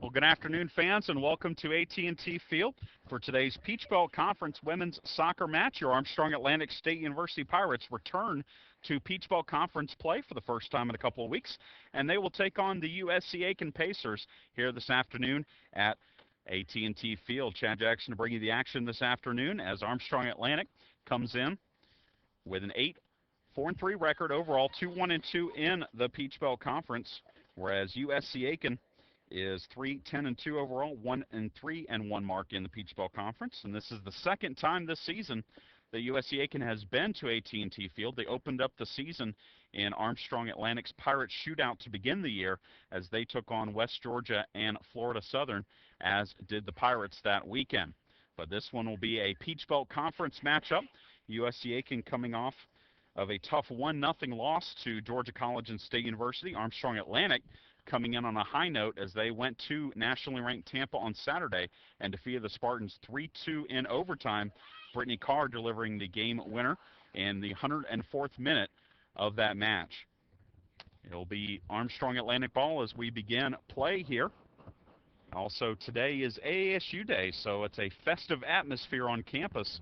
Well, good afternoon, fans, and welcome to AT&T Field for today's Peach Belt Conference women's soccer match. Your Armstrong Atlantic State University Pirates return to Peach Belt Conference play for the first time in a couple of weeks, and they will take on the USC Aiken Pacers here this afternoon at AT&T Field. Chad Jackson to bring you the action this afternoon as Armstrong Atlantic comes in with an 8-4-3 record overall, 2-1-2 in the Peach Belt Conference, whereas USC Aiken is 3-10-2 overall, 1-3-1 mark in the Peach Belt Conference. And this is the second time this season that USC Aiken has been to AT&T Field. They opened up the season in Armstrong Atlantic's Pirate Shootout to begin the year as they took on West Georgia and Florida Southern, as did the Pirates that weekend. But this one will be a Peach Belt Conference matchup. USC Aiken coming off of a tough 1-0 loss to Georgia College and State University. Armstrong Atlantic coming in on a high note as they went to nationally ranked Tampa on Saturday and defeated the Spartans 3-2 in overtime. Brittany Carr delivering the game winner in the 104th minute of that match. It'll be Armstrong Atlantic ball as we begin play here. Also, today is AASU Day, so it's a festive atmosphere on campus.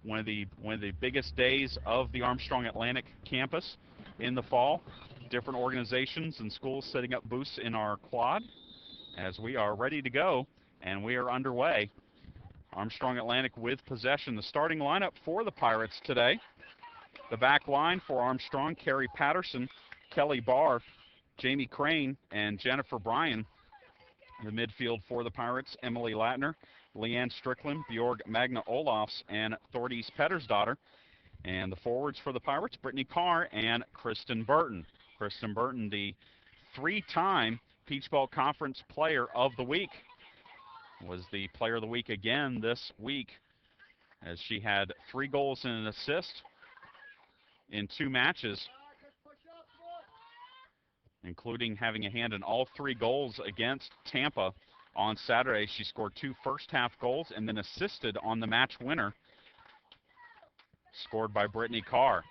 One of the biggest days of the Armstrong Atlantic campus in the fall. Different organizations and schools setting up booths in our quad as we are ready to go, and we are underway. Armstrong Atlantic with possession. The starting lineup for the Pirates today. The back line for Armstrong: Carrie Patterson, Kelly Barr, Jamie Crane, and Jennifer Bryan. The midfield for the Pirates: Emily Latner, Leanne Strickland, Bjorg Magna Olofs, and Thordis Pettersdottir. And the forwards for the Pirates: Brittany Carr and Kristen Burton. Kristen Burton, the 3-time Peach Belt Conference Player of the Week, was the Player of the Week again this week as she had 3 goals and an assist in 2 matches, including having a hand in all 3 goals against Tampa on Saturday. She scored 2 first-half goals and then assisted on the match winner, scored by Brittany Carr.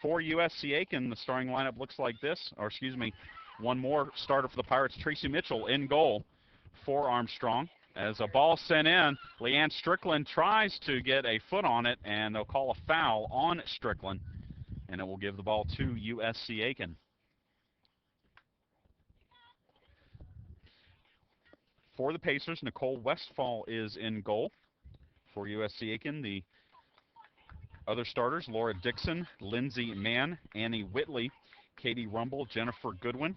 For USC Aiken, the starting lineup looks like this, or excuse me, one more starter for the Pirates: Tracy Mitchell in goal for Armstrong. As a ball sent in, Leanne Strickland tries to get a foot on it, and they'll call a foul on Strickland, and it will give the ball to USC Aiken. For the Pacers, Nicole Westfall is in goal. For USC Aiken, the other starters: Laura Dixon, Lindsay Mann, Annie Whitley, Katie Rumble, Jennifer Goodwin,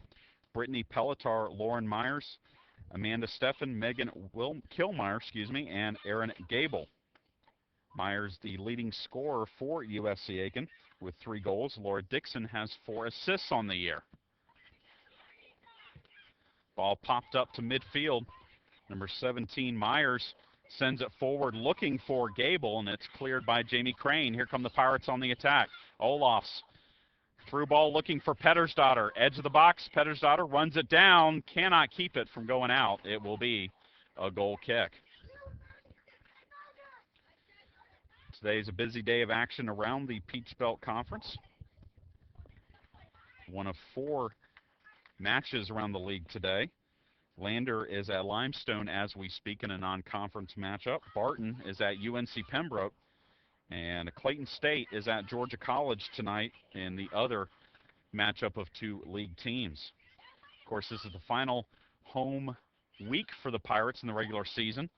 Brittany Pelletar, Lauren Myers, Amanda Steffen, Megan Kilmeyer, and Erin Gable. Myers, the leading scorer for USC Aiken with 3 goals. Laura Dixon has 4 assists on the year. Ball popped up to midfield. Number 17, Myers, sends it forward looking for Gable, and it's cleared by Jamie Crane. Here come the Pirates on the attack. Olofs, through ball looking for Pettersdottir. Edge of the box, Pettersdottir runs it down, cannot keep it from going out. It will be a goal kick. Today's a busy day of action around the Peach Belt Conference. One of 4 matches around the league today. Lander is at Limestone as we speak in a non-conference matchup. Barton is at UNC Pembroke. And Clayton State is at Georgia College tonight in the other matchup of 2 league teams. Of course, this is the final home week for the Pirates in the regular season.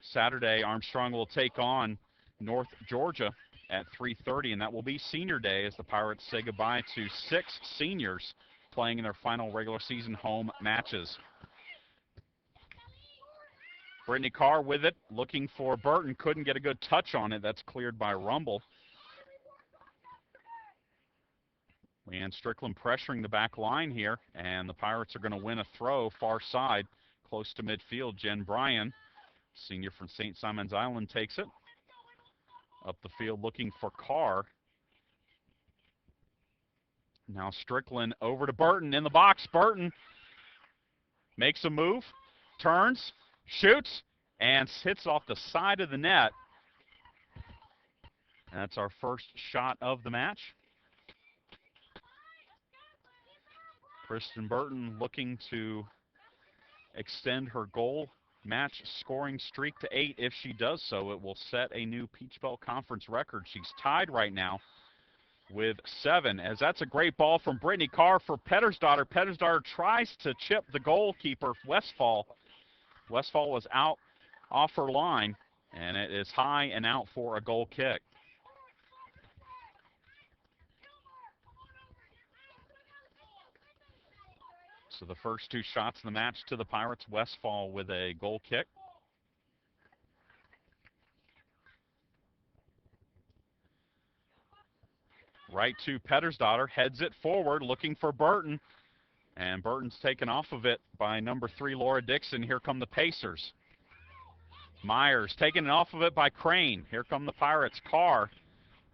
Saturday, Armstrong will take on North Georgia at 3:30, and that will be senior day as the Pirates say goodbye to 6 seniors playing in their final regular season home matches. Brittany Carr with it, looking for Burton. Couldn't get a good touch on it. That's cleared by Rumble. Leanne Strickland pressuring the back line here, and the Pirates are going to win a throw far side, close to midfield. Jen Bryan, senior from St. Simons Island, takes it. Up the field looking for Carr. Now Strickland over to Burton in the box. Burton makes a move, turns, shoots, and hits off the side of the net. That's our first shot of the match. Kristen Burton looking to extend her goal match scoring streak to 8. If she does so, it will set a new Peach Belt Conference record. She's tied right now with 7, as that's a great ball from Brittany Carr for Pettersdottir. Pettersdottir tries to chip the goalkeeper, Westfall. Westfall was out off her line, and it is high and out for a goal kick. So the first 2 shots in the match to the Pirates. Westfall with a goal kick. Right to Pettersdottir, heads it forward, looking for Burton. And Burton's taken off of it by number 3, Laura Dixon. Here come the Pacers. Myers taking it off of it by Crane. Here come the Pirates. Carr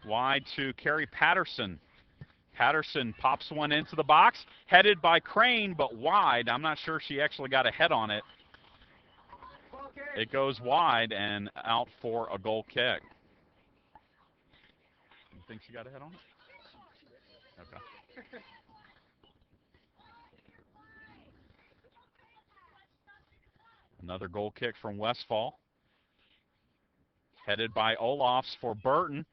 wide to Carrie Patterson. Patterson pops one into the box, headed by Crane, but wide. I'm not sure she actually got a head on it. It goes wide and out for a goal kick. You think she got a head on it? Okay. Another goal kick from Westfall. Headed by Olofs for Burton.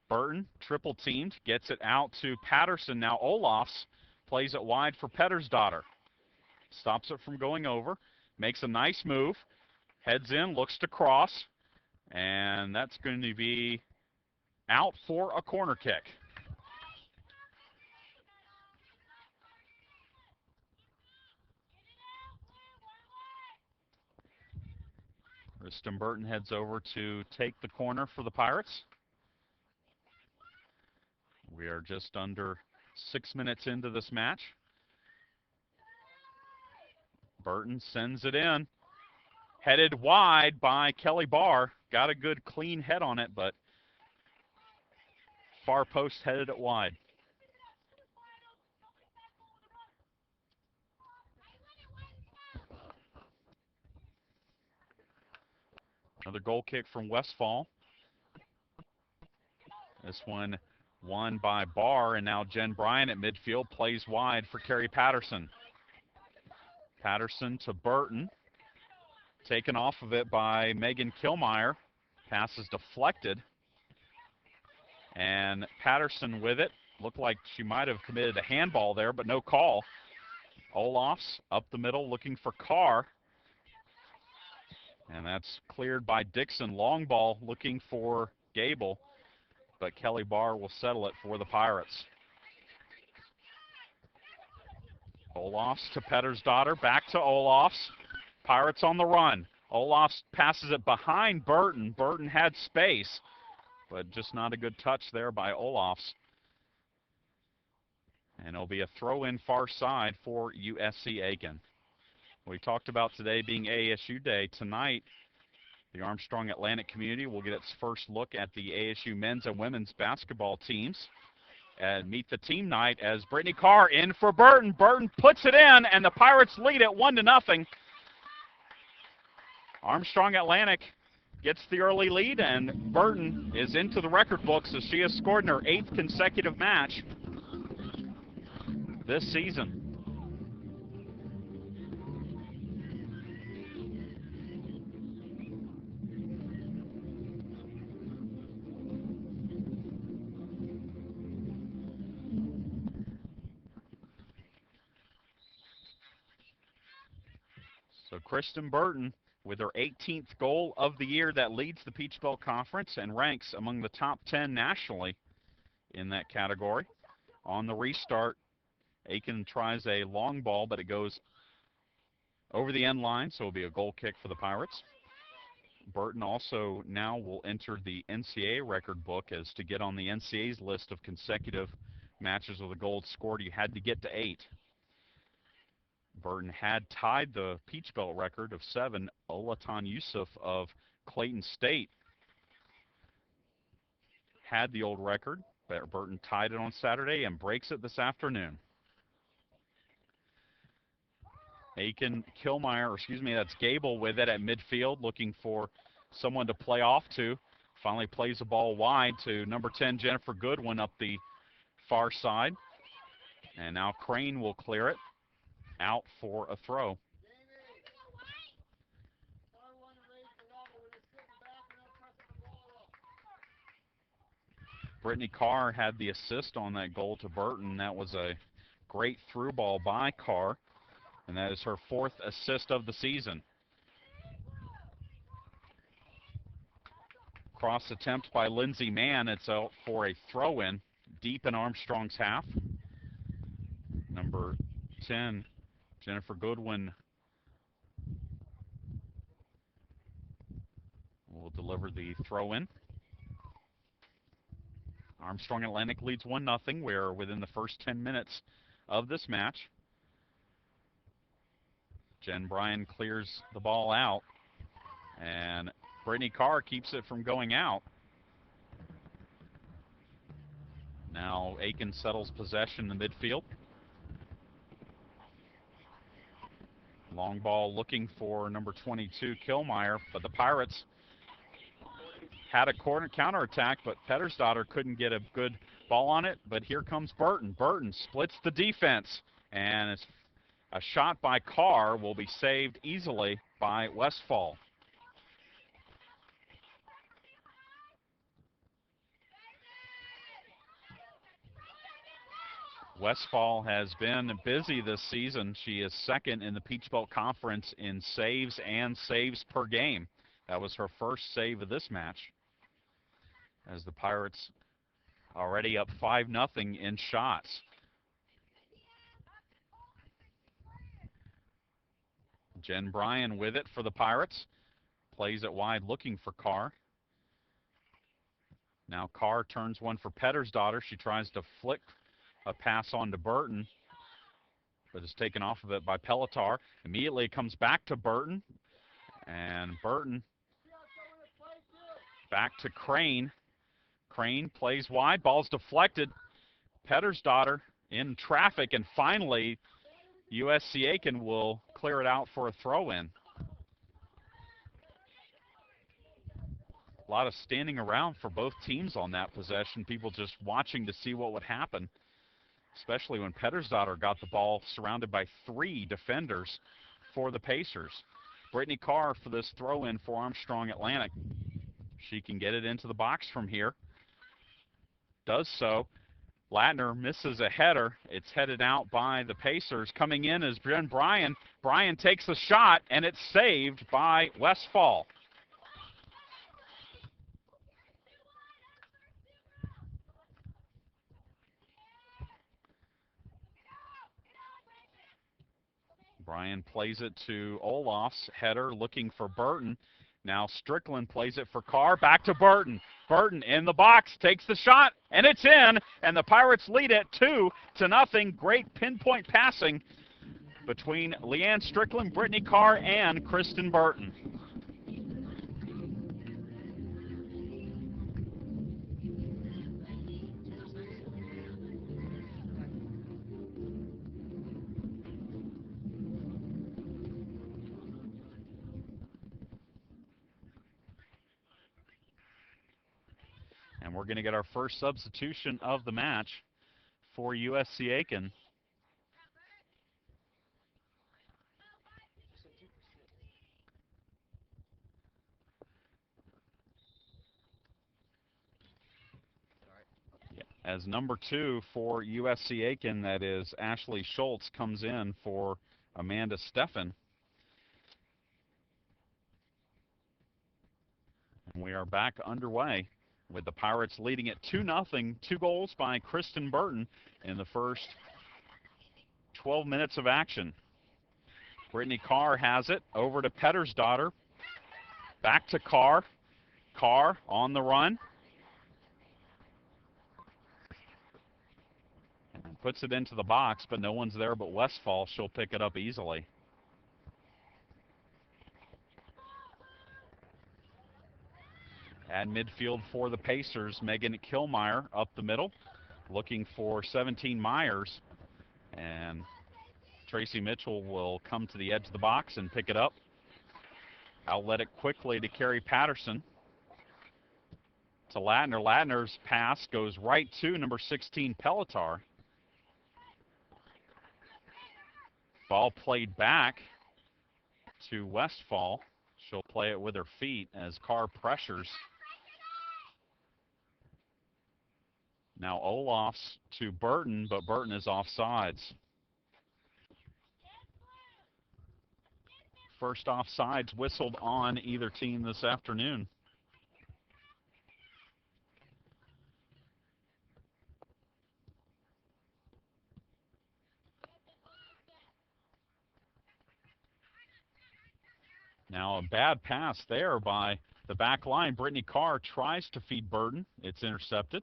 Burton, triple teamed, gets it out to Patterson. Now Olofs plays it wide for Pettersdottir. Stops it from going over. Makes a nice move. Heads in, looks to cross. And that's going to be out for a corner kick. Kristen Burton heads over to take the corner for the Pirates. We are just under 6 minutes into this match. Burton sends it in. Headed wide by Kelly Barr. Got a good clean head on it, but far post headed it wide. Another goal kick from Westfall. This one won by Barr, and now Jen Bryan at midfield plays wide for Carrie Patterson. Patterson to Burton. Taken off of it by Megan Kilmeyer. Pass is deflected. And Patterson with it. Looked like she might have committed a handball there, but no call. Olofs up the middle looking for Carr. And that's cleared by Dixon. Long ball looking for Gable. But Kelly Barr will settle it for the Pirates. Olofs to Pettersdottir, back to Olofs. Pirates on the run. Olofs passes it behind Burton. Burton had space, but just not a good touch there by Olofs. And it'll be a throw-in far side for USC Aiken. We talked about today being ASU Day. Tonight, the Armstrong Atlantic community will get its first look at the ASU men's and women's basketball teams and meet the team night as Brittany Carr in for Burton. Burton puts it in, and the Pirates lead it 1-0. Armstrong Atlantic gets the early lead, and Burton is into the record books as she has scored in her 8th consecutive match this season. So Kristen Burton with her 18th goal of the year, that leads the Peach Belt Conference and ranks among the top 10 nationally in that category. On the restart, Aiken tries a long ball, but it goes over the end line, so it'll be a goal kick for the Pirates. Burton also now will enter the NCAA record book, as to get on the NCAA's list of consecutive matches with a goal scored, you had to get to 8. Burton had tied the Peach Belt record of 7. Olatan Yusuf of Clayton State had the old record. Burton tied it on Saturday and breaks it this afternoon. Aiken, Kilmeyer, that's Gable with it at midfield, looking for someone to play off to. Finally plays the ball wide to number 10, Jennifer Goodwin, up the far side. And now Crane will clear it out for a throw. Brittany Carr had the assist on that goal to Burton. That was a great through ball by Carr, and that is her 4th assist of the season. Cross attempt by Lindsay Mann. It's out for a throw-in deep in Armstrong's half. Number 10, Jennifer Goodwin, will deliver the throw-in. Armstrong Atlantic leads 1-0. We're within the first 10 minutes of this match. Jen Bryan clears the ball out, and Brittany Carr keeps it from going out. Now Aiken settles possession in the midfield. Long ball looking for number 22, Kilmeyer, but the Pirates had a corner counterattack, but Pettersdottir couldn't get a good ball on it. But here comes Burton. Burton splits the defense, and it's a shot by Carr will be saved easily by Westfall. Westfall has been busy this season. She is 2nd in the Peach Belt Conference in saves and saves per game. That was her first save of this match, as the Pirates already up 5-0 in shots. Jen Bryan with it for the Pirates. Plays it wide looking for Carr. Now Carr turns one for Pettersdottir. She tries to flick a pass on to Burton, but is taken off of it by Peletar. Immediately it comes back to Burton, and Burton back to Crane. Crane plays wide, ball's deflected. Pettersdottir in traffic, and finally USC Aiken will clear it out for a throw-in. A lot of standing around for both teams on that possession, people just watching to see what would happen, especially when Pettersdottir got the ball surrounded by 3 defenders for the Pacers. Brittany Carr for this throw-in for Armstrong Atlantic. She can get it into the box from here. Does so. Latner misses a header. It's headed out by the Pacers. Coming in is Jen Bryan. Bryan takes a shot, and it's saved by Westfall. Bryan plays it to Olaf's header, looking for Burton. Now Strickland plays it for Carr, back to Burton. Burton in the box, takes the shot, and it's in, and the Pirates lead it 2-0. Great pinpoint passing between Leanne Strickland, Brittany Carr, and Kristen Burton. And we're going to get our first substitution of the match for USC Aiken. As number 2 for USC Aiken, that is Ashley Schultz, comes in for Amanda Steffen. And we are back underway, with the Pirates leading it 2-0, 2 goals by Kristen Burton in the first 12 minutes of action. Brittany Carr has it, over to Pettersdottir, back to Carr. Carr on the run. And puts it into the box, but no one's there but Westfall. She'll pick it up easily. At midfield for the Pacers, Megan Kilmeyer up the middle, looking for 17 Myers. And Tracy Mitchell will come to the edge of the box and pick it up. Outlet it quickly to Carrie Patterson. To Latner. Latner's pass goes right to number 16, Peletar. Ball played back to Westfall. She'll play it with her feet as Carr pressures. Now Olafs to Burton, but Burton is offsides. First offsides whistled on either team this afternoon. Now a bad pass there by the back line. Brittany Carr tries to feed Burton. It's intercepted.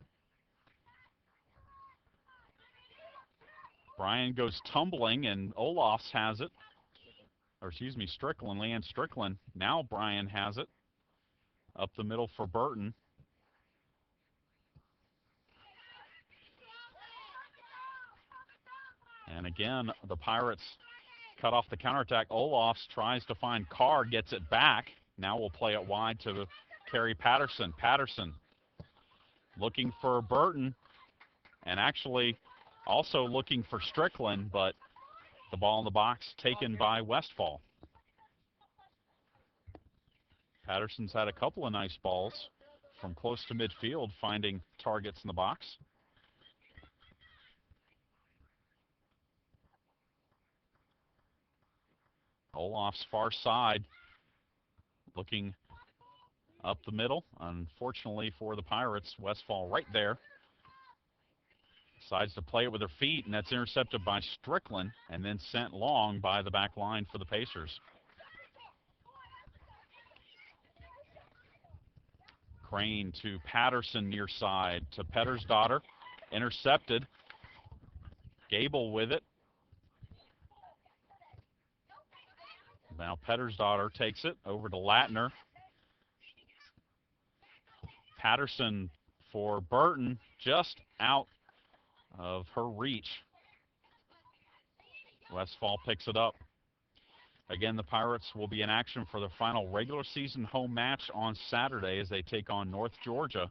Bryan goes tumbling, and Olafs has it. Or excuse me, Strickland, Leanne Strickland. Now Bryan has it. Up the middle for Burton. And again, the Pirates cut off the counterattack. Olafs tries to find Carr, gets it back. Now we'll play it wide to Carrie Patterson. Patterson looking for Burton, and actually also looking for Strickland, but the ball in the box taken by Westfall. Patterson's had a couple of nice balls from close to midfield, finding targets in the box. Olaf's far side, looking up the middle. Unfortunately for the Pirates, Westfall right there. Decides to play it with her feet, and that's intercepted by Strickland and then sent long by the back line for the Pacers. Crane to Patterson near side to Pettersdottir. Intercepted. Gable with it. Now Pettersdottir takes it over to Latner. Patterson for Burton, just out of her reach. Westfall picks it up. Again, the Pirates will be in action for the final regular season home match on Saturday as they take on North Georgia.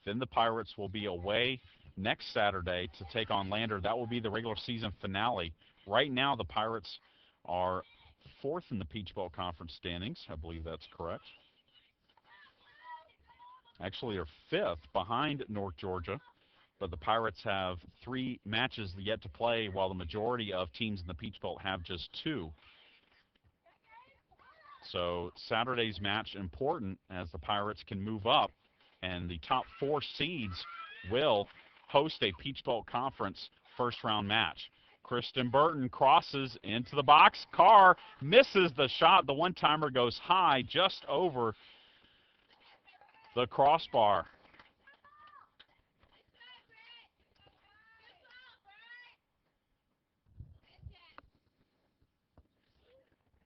Then the Pirates will be away next Saturday to take on Lander. That will be the regular season finale. Right now, the Pirates are fourth in the Peach Belt Conference standings. I believe that's correct. Actually, are fifth behind North Georgia. But the Pirates have 3 matches yet to play, while the majority of teams in the Peach Belt have just 2. So Saturday's match important as the Pirates can move up, and the top 4 seeds will host a Peach Belt Conference first-round match. Kristen Burton crosses into the box. Carr misses the shot. The one-timer goes high just over the crossbar.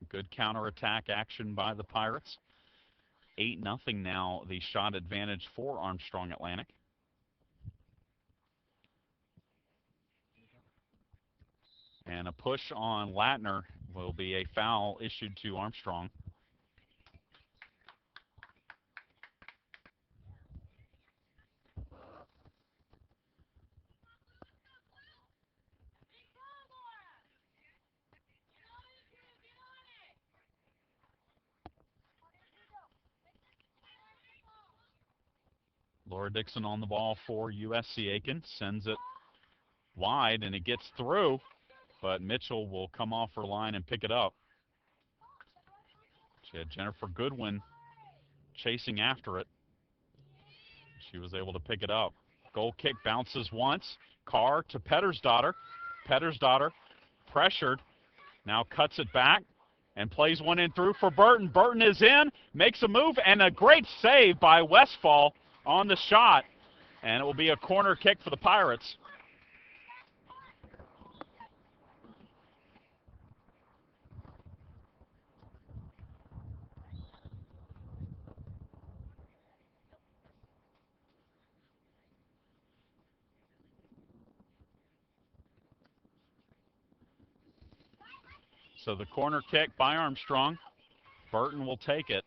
Good counterattack action by the Pirates. 8-0 now, the shot advantage for Armstrong Atlantic. And a push on Latner will be a foul issued to Armstrong. Laura Dixon on the ball for USC Aiken. Sends it wide, and it gets through, but Mitchell will come off her line and pick it up. She had Jennifer Goodwin chasing after it. She was able to pick it up. Goal kick bounces once. Carr to Pettersdottir. Pettersdottir pressured. Now cuts it back and plays one in through for Burton. Burton is in, makes a move, and a great save by Westfall on the shot, and it will be a corner kick for the Pirates. So the corner kick by Armstrong. Burton will take it.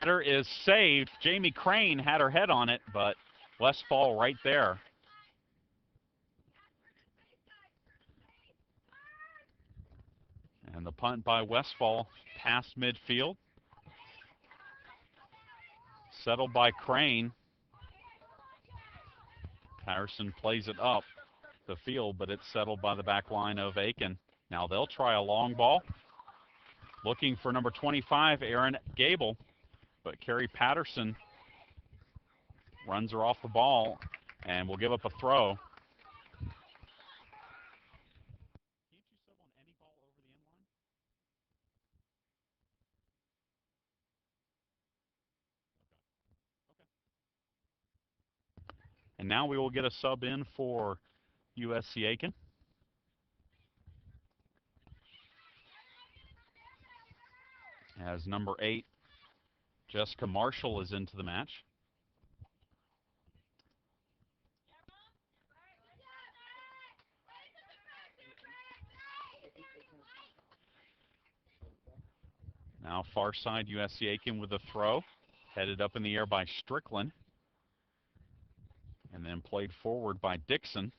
Header is saved. Jamie Crane had her head on it, but Westfall right there. And the punt by Westfall past midfield. Settled by Crane. Patterson plays it up the field, but it's settled by the back line of Aiken. Now they'll try a long ball. Looking for number 25, Aaron Gable. But Carrie Patterson runs her off the ball and will give up a throw. And now we will get a sub in for USC Aiken. As number 8, Jessica Marshall is into the match. Now far side, USC Aiken with a throw. Headed up in the air by Strickland. And then played forward by Dixon.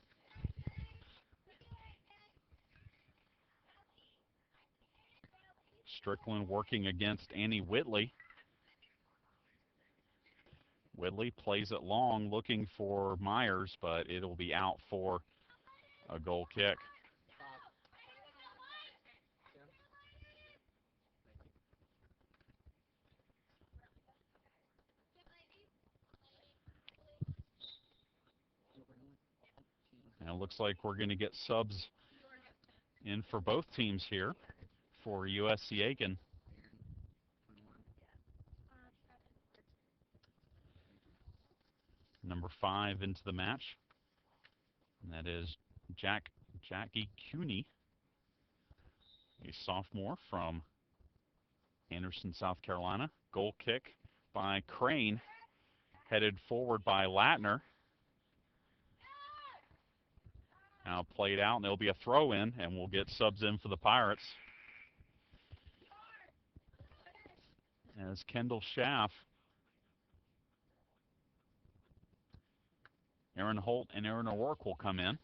Strickland working against Annie Whitley. Whitley plays it long, looking for Myers, but it'll be out for a goal kick. And it looks like we're going to get subs in for both teams here for USC Aiken. Number 5 into the match. And that is Jackie Cooney, a sophomore from Anderson, South Carolina. Goal kick by Crane, headed forward by Latner. Now played out, and there'll be a throw in, and we'll get subs in for the Pirates. As Kendall Schaff, Aaron Holt, and Aaron O'Rourke will come in.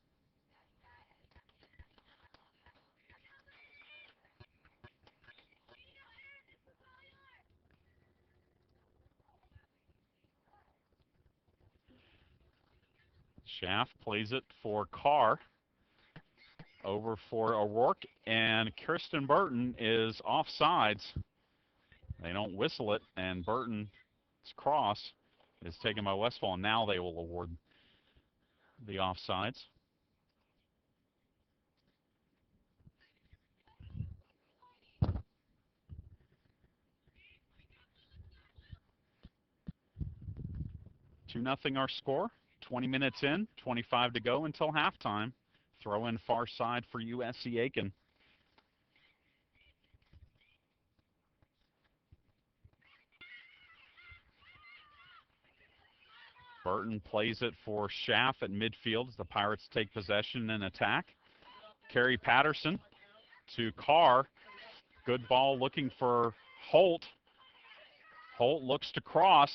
Schaff plays it for Carr. Over for O'Rourke, and Kirsten Burton is offsides. They don't whistle it, and Burton's cross is taken by Westfall, and now they will award the offsides. Two nothing our score. 20 minutes in, 25 to go until halftime. Throw in far side for USC Aiken. Burton plays it for Schaff at midfield as the Pirates take possession and attack. Carrie Patterson to Carr. Good ball looking for Holt. Holt looks to cross,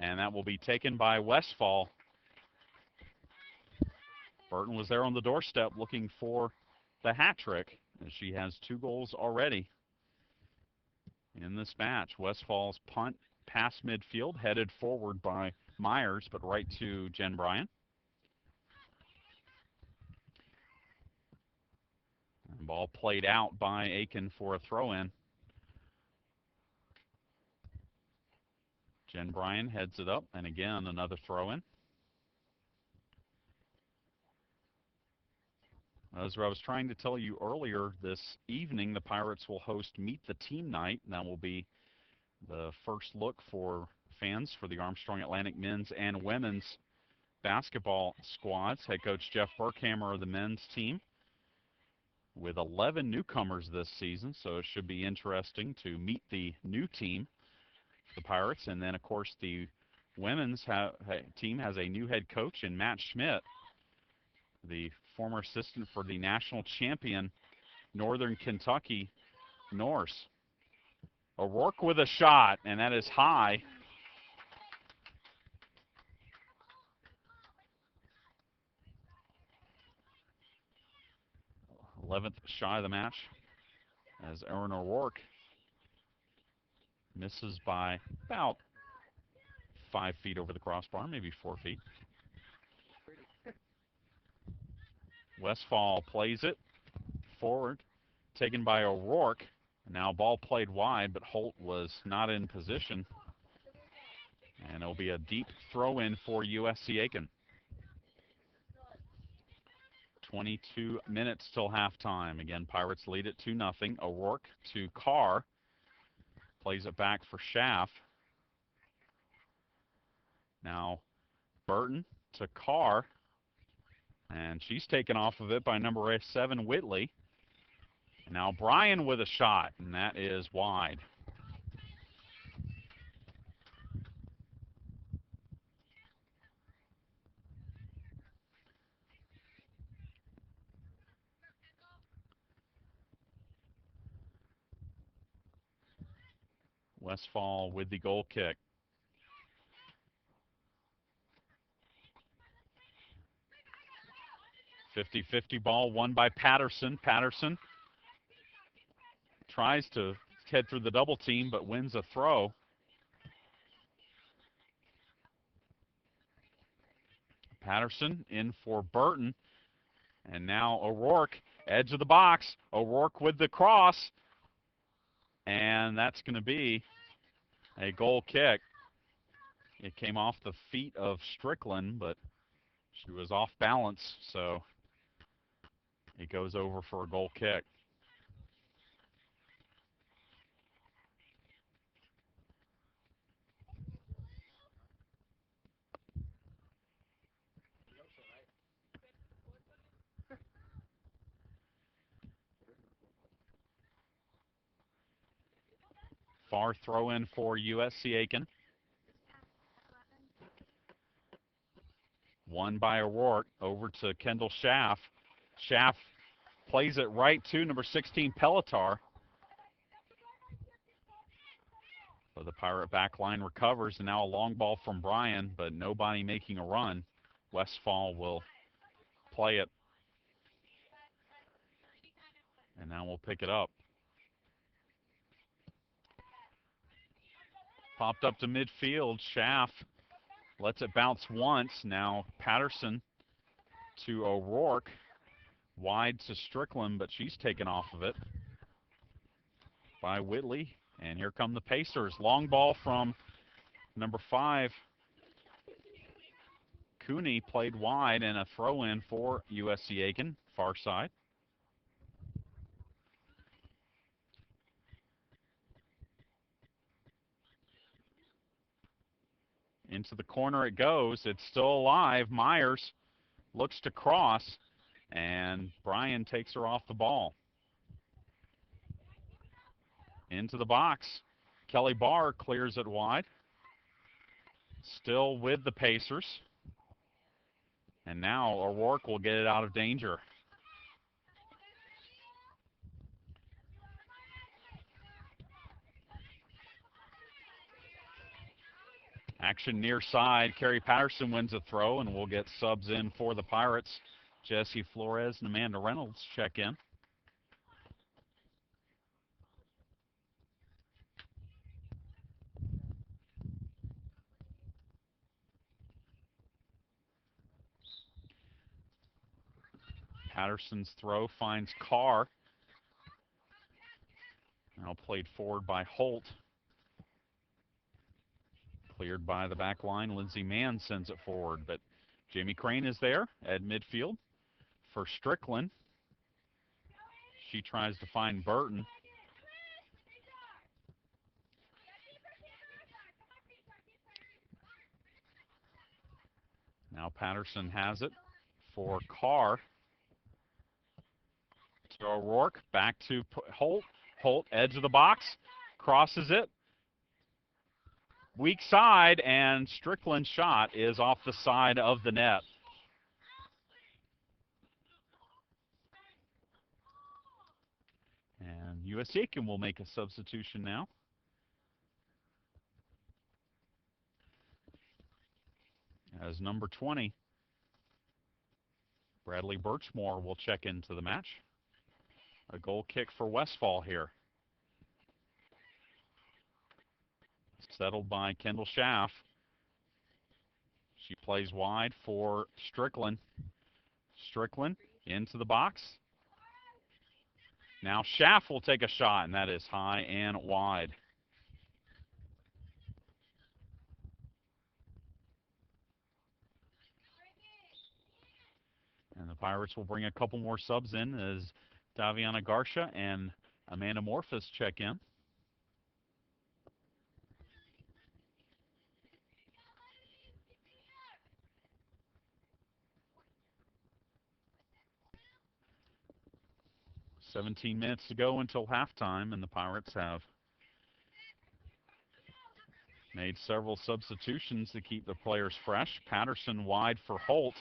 and that will be taken by Westfall. Burton was there on the doorstep looking for the hat trick, as she has 2 goals already in this match. Westfall's punt past midfield, headed forward by Myers, but right to Jen Bryan. And ball played out by Aiken for a throw-in. Jen Bryan heads it up, and again, another throw-in. As I was trying to tell you earlier, this evening the Pirates will host Meet the Team Night, and that will be the first look for fans for the Armstrong Atlantic men's and women's basketball squads. Head coach Jeff Burkhammer of the men's team with 11 newcomers this season, so it should be interesting to meet the new team, the Pirates. And then, of course, the women's team has a new head coach in Matt Schmidt, the former assistant for the national champion Northern Kentucky Norse. O'Rourke with a shot, and that is high. 11th shy of the match as Aaron O'Rourke misses by about 5 feet over the crossbar, maybe 4 feet. Westfall plays it forward, taken by O'Rourke. Now ball played wide, but Holt was not in position. And it'll be a deep throw-in for USC Aiken. 22 minutes till halftime. Again, Pirates lead it 2-0. O'Rourke to Carr. Plays it back for Schaff. Now Burton to Carr. And she's taken off of it by number 7, Whitley. And now Bryan with a shot, and that is wide. Westfall with the goal kick. .50-50 ball won by Patterson. Patterson tries to head through the double team, but wins a throw. Patterson in for Burton. And now O'Rourke, edge of the box. O'Rourke with the cross. And that's going to be a goal kick. It came off the feet of Strickland, but she was off balance, so it goes over for a goal kick. Far throw in for USC Aiken. Won by O'Rourke over to Kendall Schaff. Schaff plays it right to number 16 Peletar. So the Pirate back line recovers, and now a long ball from Bryan, but nobody making a run. Westfall will play it. And now we'll pick it up. Popped up to midfield. Schaff lets it bounce once. Now Patterson to O'Rourke. Wide to Strickland, but she's taken off of it by Whitley. And here come the Pacers. Long ball from number 5. Cooney played wide, and a throw-in for USC Aiken, far side. Into the corner it goes. It's still alive. Myers looks to cross, and Bryan takes her off the ball. Into the box. Kelly Barr clears it wide. Still with the Pacers. And now O'Rourke will get it out of danger. Action near side. Carrie Patterson wins a throw, and we'll get subs in for the Pirates. Jesse Flores and Amanda Reynolds check in. Patterson's throw finds Carr. Now played forward by Holt. Cleared by the back line. Lindsey Mann sends it forward, but Jamie Crane is there at midfield for Strickland. She tries to find Burton. Now Patterson has it for Carr. To O'Rourke, back to Holt. Holt, edge of the box, crosses it. Weak side, and Strickland's shot is off the side of the net. And USC Aiken will make a substitution now. As number 20, Bradley Birchmore will check into the match. A goal kick for Westfall here. Settled by Kendall Schaff. She plays wide for Strickland. Strickland into the box. Now Schaff will take a shot, and that is high and wide. And the Pirates will bring a couple more subs in as Daviana Garcia and Amanda Morphus check in. "17 minutes to go until halftime, and the Pirates have made several substitutions to keep the players fresh. Patterson wide for Holt.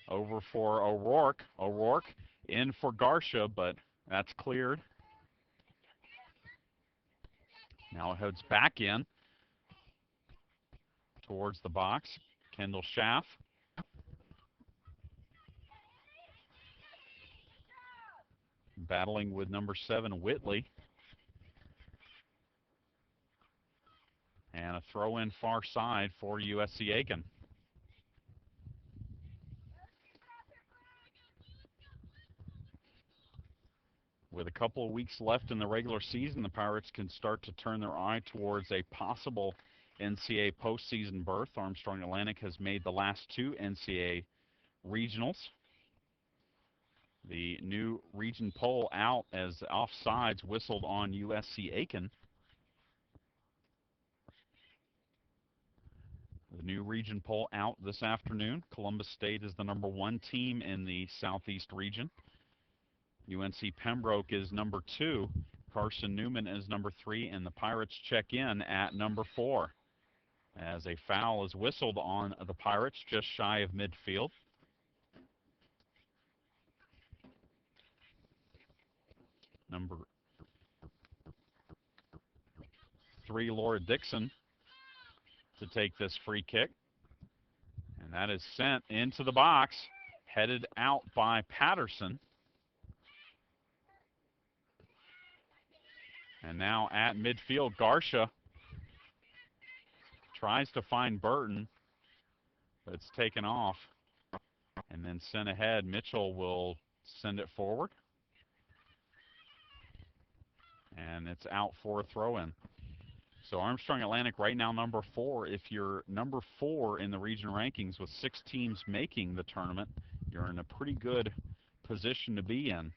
Over for O'Rourke. O'Rourke in for Garcia, but that's cleared. Now it heads back in towards the box. Kendall Schaff. Battling with number 7, Whitley. And a throw in far side for USC Aiken. With a couple of weeks left in the regular season, the Pirates can start to turn their eye towards a possible NCAA postseason berth. Armstrong Atlantic has made the last 2 NCAA regionals. The new region poll out as offsides whistled on USC Aiken. The new region poll out this afternoon. Columbus State is the number 1 team in the Southeast region. UNC Pembroke is number 2. Carson Newman is number 3, and the Pirates check in at number 4. As a foul is whistled on the Pirates just shy of midfield. Number 3, Laura Dixon, to take this free kick. And that is sent into the box, headed out by Patterson. And now at midfield, Garcia tries to find Burton, but it's taken off and then sent ahead. Mitchell will send it forward. And it's out for a throw-in. So Armstrong Atlantic right now number 4. If you're number 4 in the region rankings with 6 teams making the tournament, you're in a pretty good position to be in,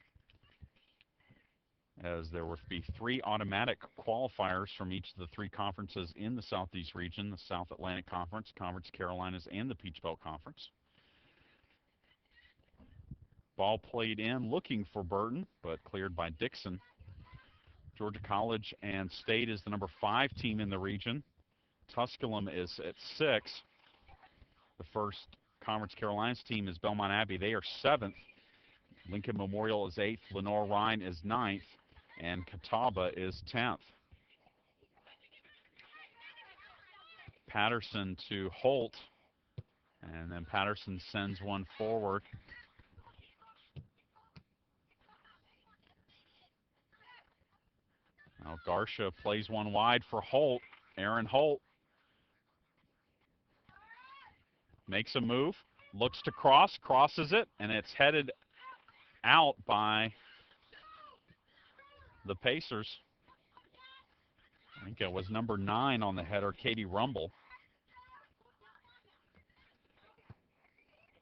as there will be 3 automatic qualifiers from each of the 3 conferences in the Southeast region: the South Atlantic Conference, Conference Carolinas, and the Peach Belt Conference. Ball played in, looking for Burton, but cleared by Dixon. Georgia College and State is the number 5 team in the region. Tusculum is at 6. The first Conference Carolinas team is Belmont Abbey. They are 7th. Lincoln Memorial is 8th. Lenore Rhine is 9th. And Catawba is 10th. Patterson to Holt. And then Patterson sends one forward. Now Garcia plays one wide for Holt. Aaron Holt makes a move, looks to cross, crosses it, and it's headed out by the Pacers. I think it was number 9 on the header, Katie Rumble.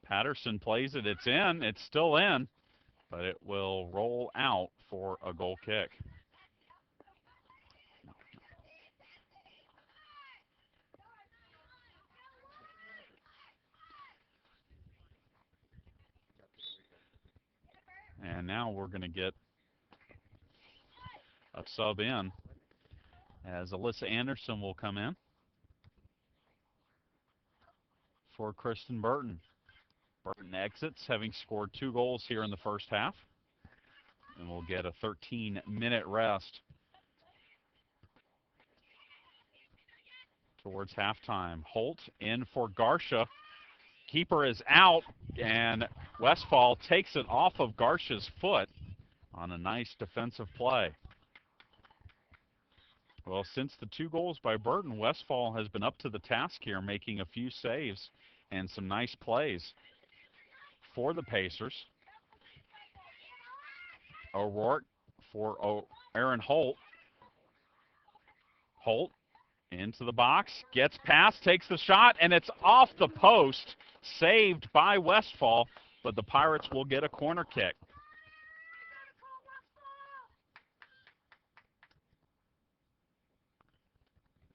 Patterson plays it. It's in. It's still in, but it will roll out for a goal kick. And now we're going to get a sub in, as Alyssa Anderson will come in for Kristen Burton. Burton exits, having scored 2 goals here in the first half. And we'll get a 13-minute rest towards halftime. Holt in for Garcia. Keeper is out, and Westfall takes it off of Garcia's foot on a nice defensive play. Well, since the 2 goals by Burton, Westfall has been up to the task here, making a few saves and some nice plays for the Pacers. O'Rourke for Aaron Holt. Holt into the box, gets past, takes the shot, and it's off the post, saved by Westfall, but the Pirates will get a corner kick.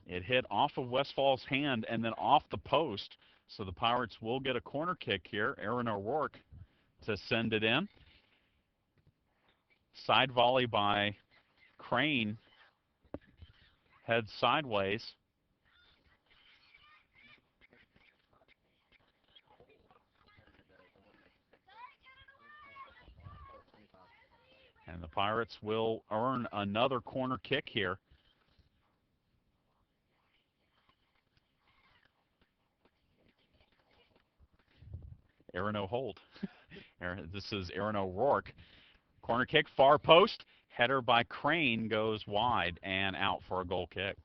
It hit off of Westfall's hand and then off the post, so the Pirates will get a corner kick here. Aaron O'Rourke to send it in. Side volley by Crane. Head sideways. And the Pirates will earn another corner kick here. Aaron O'Holt. This is Aaron O'Rourke. Corner kick, far post. Header by Crane goes wide and out for a goal kick.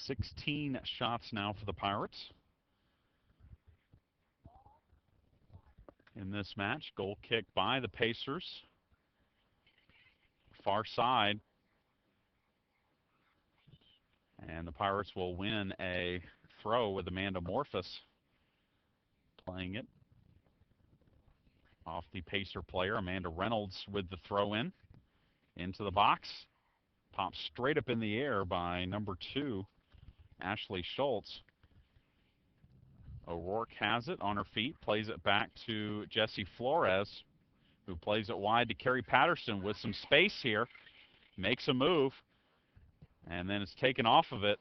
$16 shots now for the Pirates in this match. Goal kick by the Pacers. Far side. And the Pirates will win a throw with Amanda Morphus playing it off the Pacer player. Amanda Reynolds with the throw in into the box. Popped straight up in the air by number 2, Ashley Schultz. O'Rourke has it on her feet, plays it back to Jessie Flores, who plays it wide to Carrie Patterson with some space here. Makes a move, and then it's taken off of it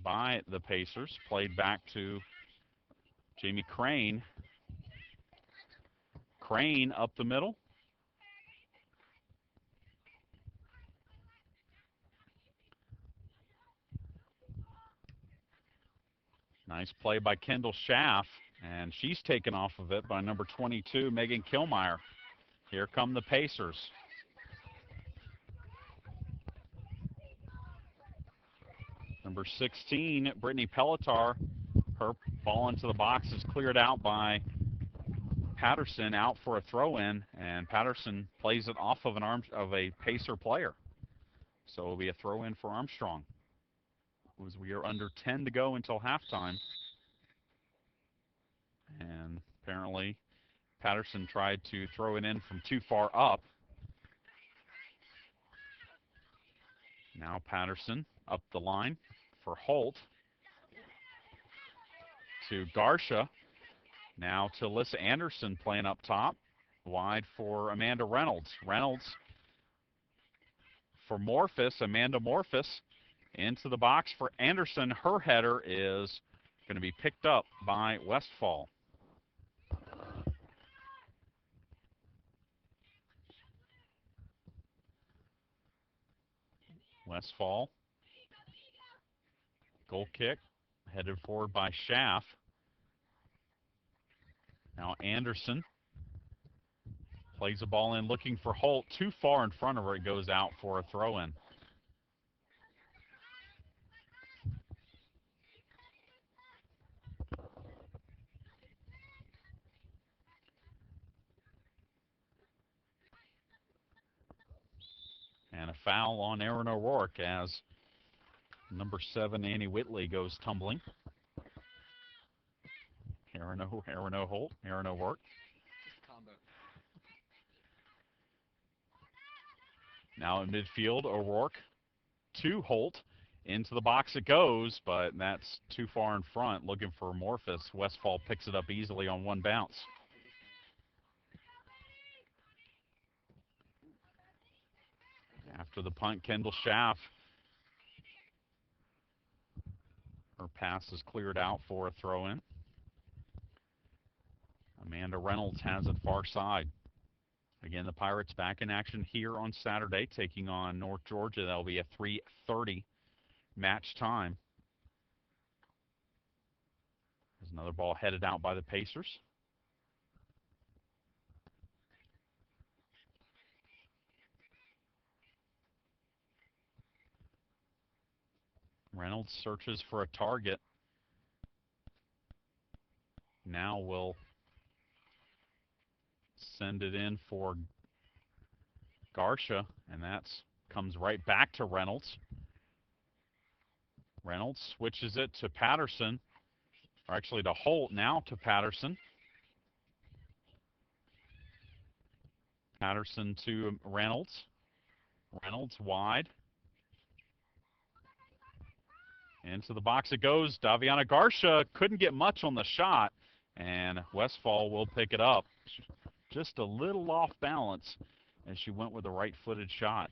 by the Pacers. Played back to Jamie Crane. Crane up the middle. Nice play by Kendall Schaff, and she's taken off of it by number 22, Megan Kilmeyer. Here come the Pacers. Number 16, Brittany Pelletier. Her ball into the box is cleared out by Patterson, out for a throw-in, and Patterson plays it off of a Pacer player. So it will be a throw-in for Armstrong. As we are under 10 to go until halftime. And apparently Patterson tried to throw it in from too far up. Now Patterson up the line for Holt. To Garsha. Now to Alyssa Anderson playing up top. Wide for Amanda Reynolds. Reynolds for Morphus. Amanda Morphus into the box for Anderson. Her header is going to be picked up by Westfall. Westfall. Goal kick headed forward by Schaff. Now Anderson plays the ball in looking for Holt. Too far in front of her. It goes out for a throw-in. And a foul on Aaron O'Rourke as number 7, Annie Whitley, goes tumbling. Aaron O'Holt, Aaron O'Rourke. Now in midfield, O'Rourke to Holt. Into the box it goes, but that's too far in front, looking for Morphus. Westfall picks it up easily on one bounce. After the punt, Kendall Schaff. Her pass is cleared out for a throw-in. Amanda Reynolds has it far side. Again, the Pirates back in action here on Saturday, taking on North Georgia. That'll be a 3:30 match time. There's another ball headed out by the Pacers. Reynolds searches for a target. Now will send it in for Garcia, and that comes right back to Reynolds. Reynolds switches it to Patterson, or actually to Holt, now to Patterson. Patterson to Reynolds. Reynolds wide. Into the box it goes. Daviana Garcia couldn't get much on the shot, and Westfall will pick it up. Just a little off balance as she went with a right-footed shot.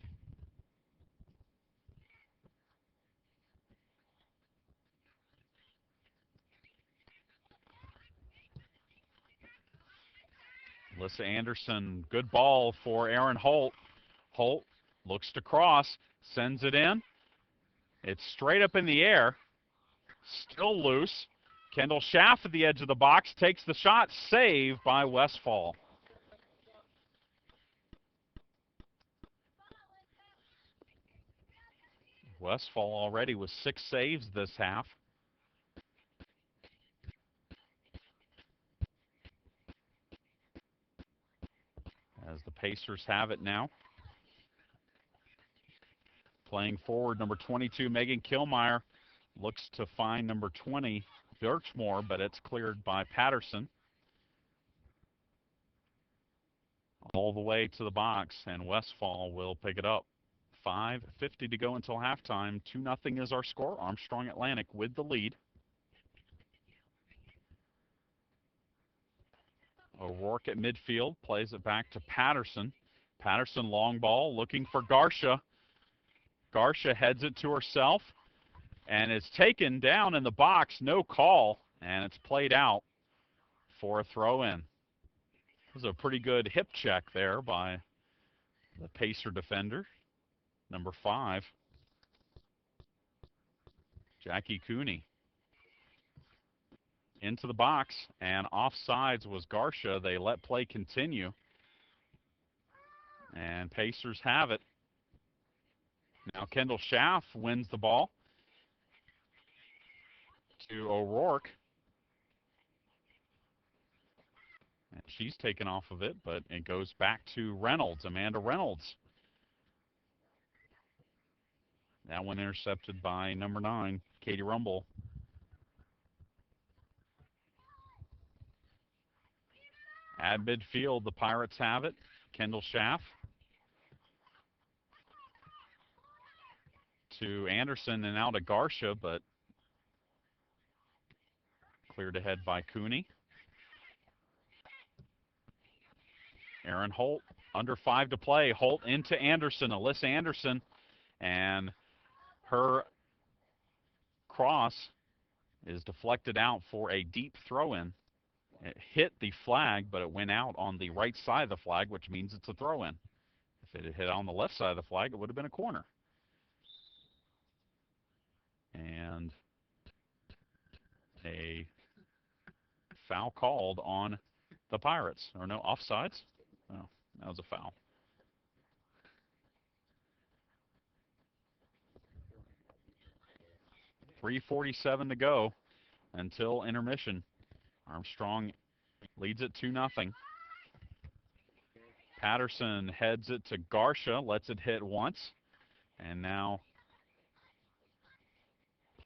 Alyssa Anderson, good ball for Aaron Holt. Holt looks to cross, sends it in. It's straight up in the air, still loose. Kendall Schaff at the edge of the box takes the shot, saved by Westfall. Westfall already with 6 saves this half. As the Pacers have it now. Playing forward, number 22, Megan Kilmeyer looks to find number 20, Birchmore, but it's cleared by Patterson. All the way to the box, and Westfall will pick it up. 5:50 to go until halftime. 2-0 is our score. Armstrong Atlantic with the lead. O'Rourke at midfield, plays it back to Patterson. Patterson long ball, looking for Garcia. Garcia heads it to herself, and it's taken down in the box, no call, and it's played out for a throw-in. This is a pretty good hip check there by the Pacer defender, number 5, Jackie Cooney. Into the box, and offsides was Garcia. They let play continue, and Pacers have it. Now Kendall Schaff wins the ball to O'Rourke. And she's taken off of it, but it goes back to Reynolds, Amanda Reynolds. That one intercepted by number 9, Katie Rumble. At midfield, the Pirates have it. Kendall Schaff to Anderson and out to Garcia, but cleared ahead by Cooney. Aaron Holt, under 5 to play. Holt into Anderson, Alyssa Anderson, and her cross is deflected out for a deep throw-in. It hit the flag, but it went out on the right side of the flag, which means it's a throw-in. If it had hit on the left side of the flag, it would have been a corner. And a foul called on the Pirates. Or no, offsides? Oh, that was a foul. .347 to go until intermission. Armstrong leads it 2-0. Patterson heads it to Garcia, lets it hit once, and now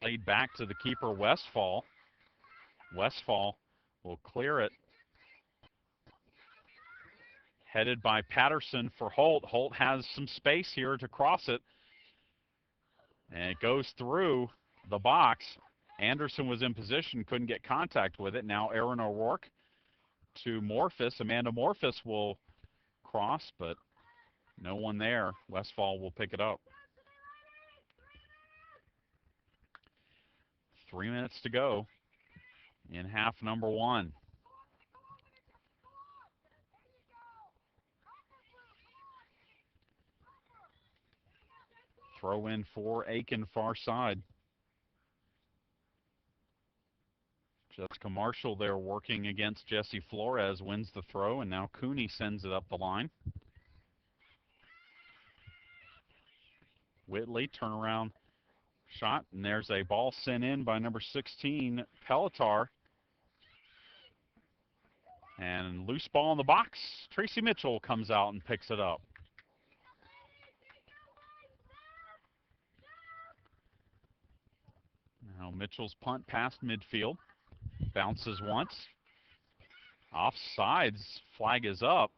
played back to the keeper, Westfall. Westfall will clear it. Headed by Patterson for Holt. Holt has some space here to cross it, and it goes through the box. Anderson was in position, couldn't get contact with it. Now Aaron O'Rourke to Morphus. Amanda Morphus will cross, but no one there. Westfall will pick it up. 3 minutes to go in half number 1. Throw in for Aiken, far side. Jessica Marshall there working against Jessie Flores, wins the throw, and now Cooney sends it up the line. Whitley, turnaround shot, and there's a ball sent in by number 16, Peletar. And loose ball in the box. Tracy Mitchell comes out and picks it up. Now Mitchell's punt past midfield. Bounces once. Offsides. Flag is up.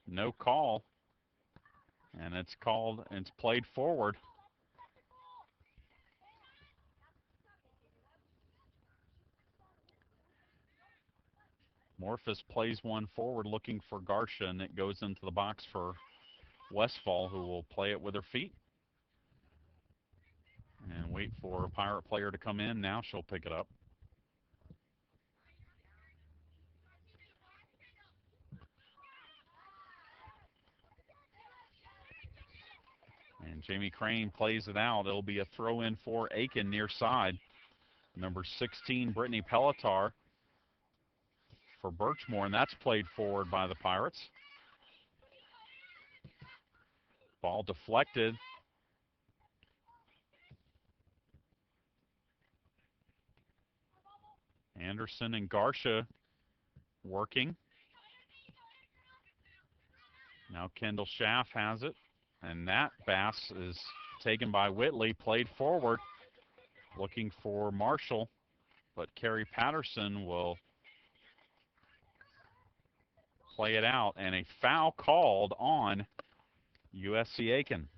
No call. And it's called and it's played forward. Morphus plays one forward looking for Garcia, and it goes into the box for Westfall, who will play it with her feet. And wait for a Pirate player to come in. Now she'll pick it up. And Jamie Crane plays it out. It'll be a throw-in for Aiken near side. Number 16, Brittany Peletar for Birchmore, and that's played forward by the Pirates. Ball deflected. Anderson and Garcia working. Now Kendall Schaff has it, and that pass is taken by Whitley, played forward, looking for Marshall, but Carrie Patterson will play it out, and a foul called on USC Aiken.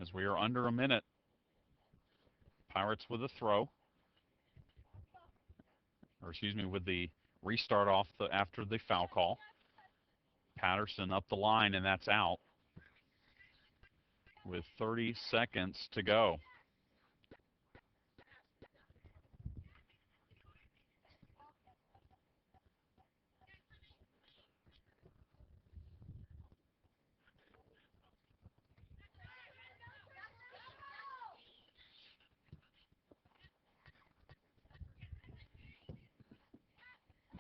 As we are under a minute, Pirates with a throw, or excuse me, with the restart off after the foul call. Patterson up the line, and that's out with 30 seconds to go.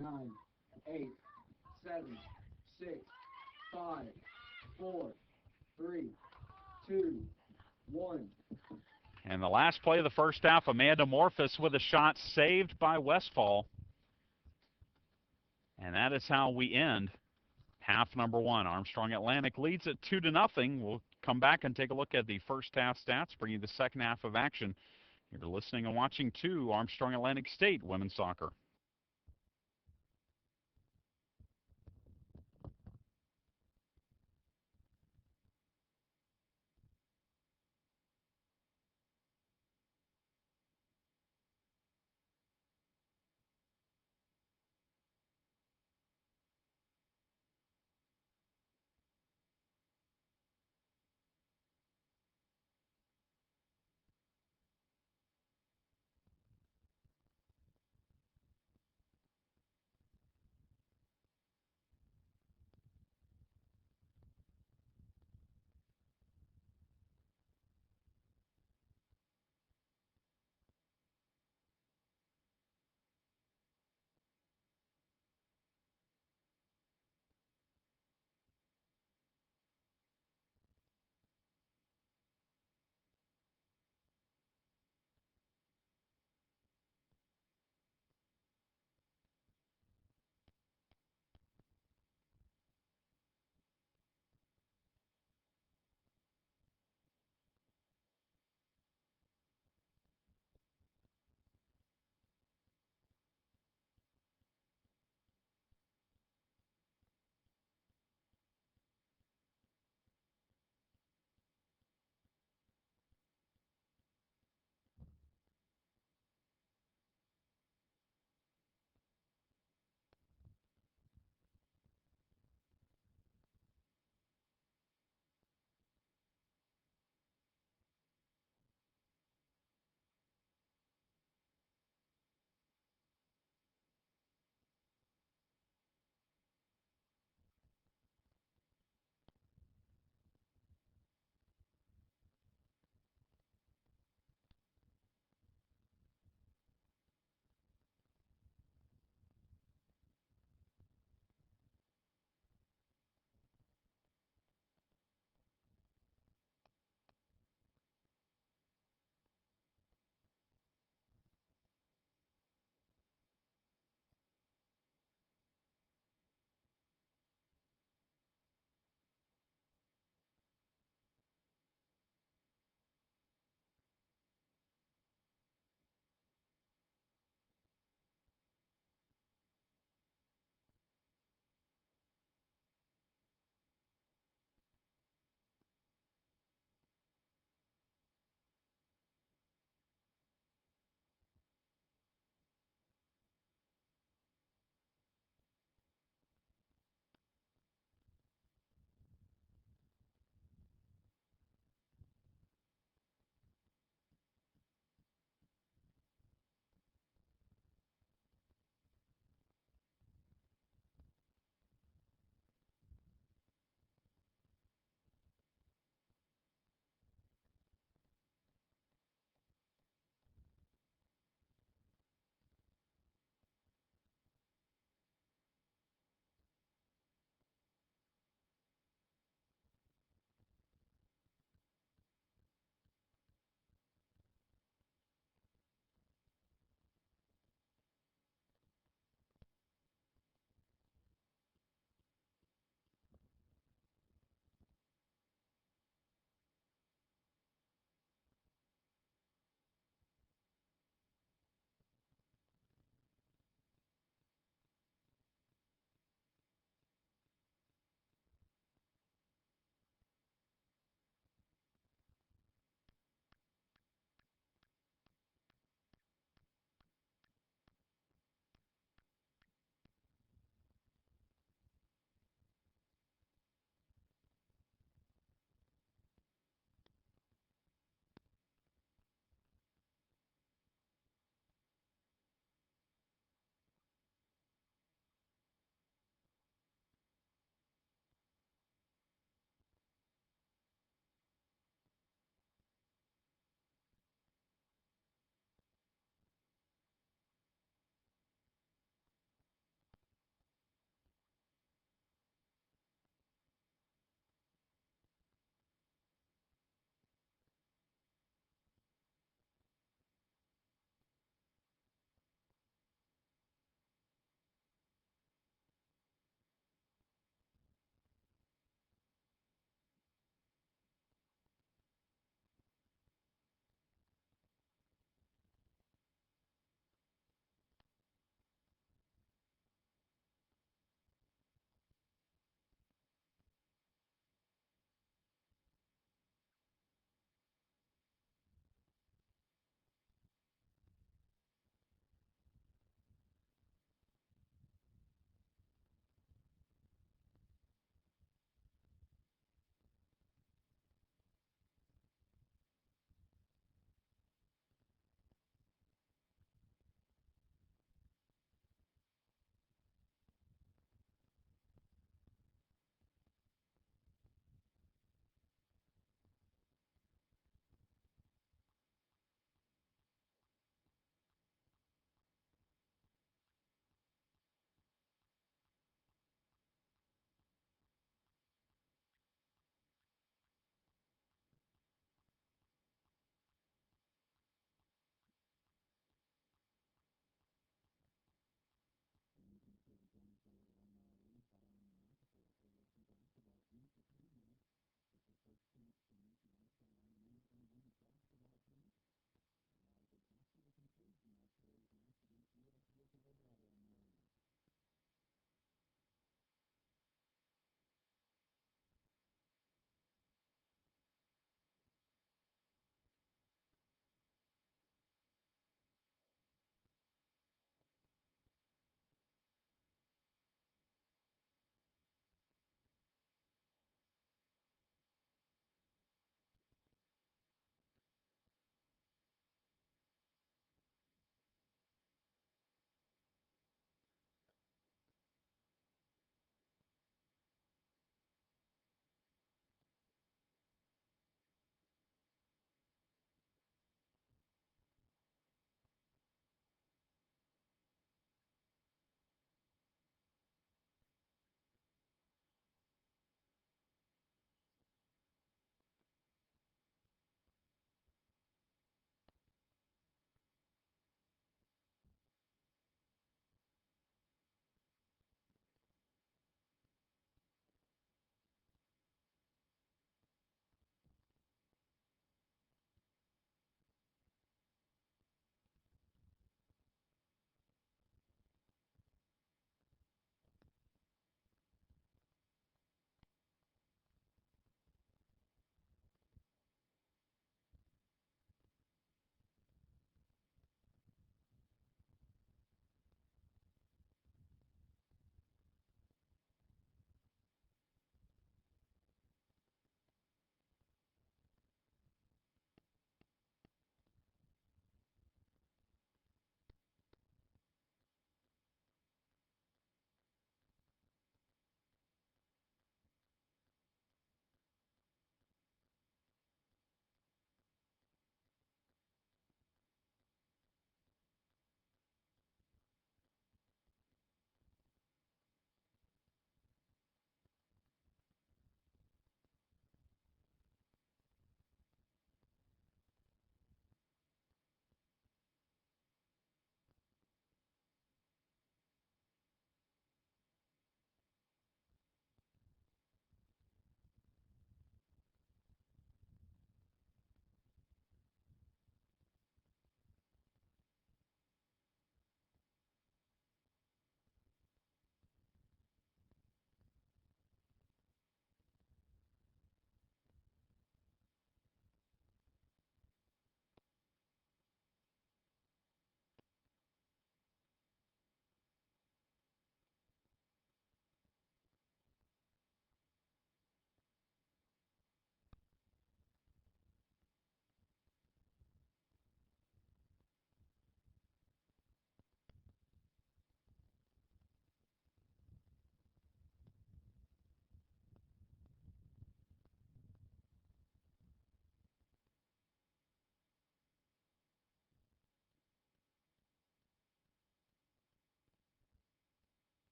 Nine, 8, 7, 6, 5, 4, 3, 2, 1. And the last play of the first half, Amanda Morphus with a shot saved by Westfall. And that is how we end half number one. Armstrong Atlantic leads it 2-0. We'll come back and take a look at the first half stats, bring you the second half of action. You're listening and watching to Armstrong Atlantic State Women's Soccer.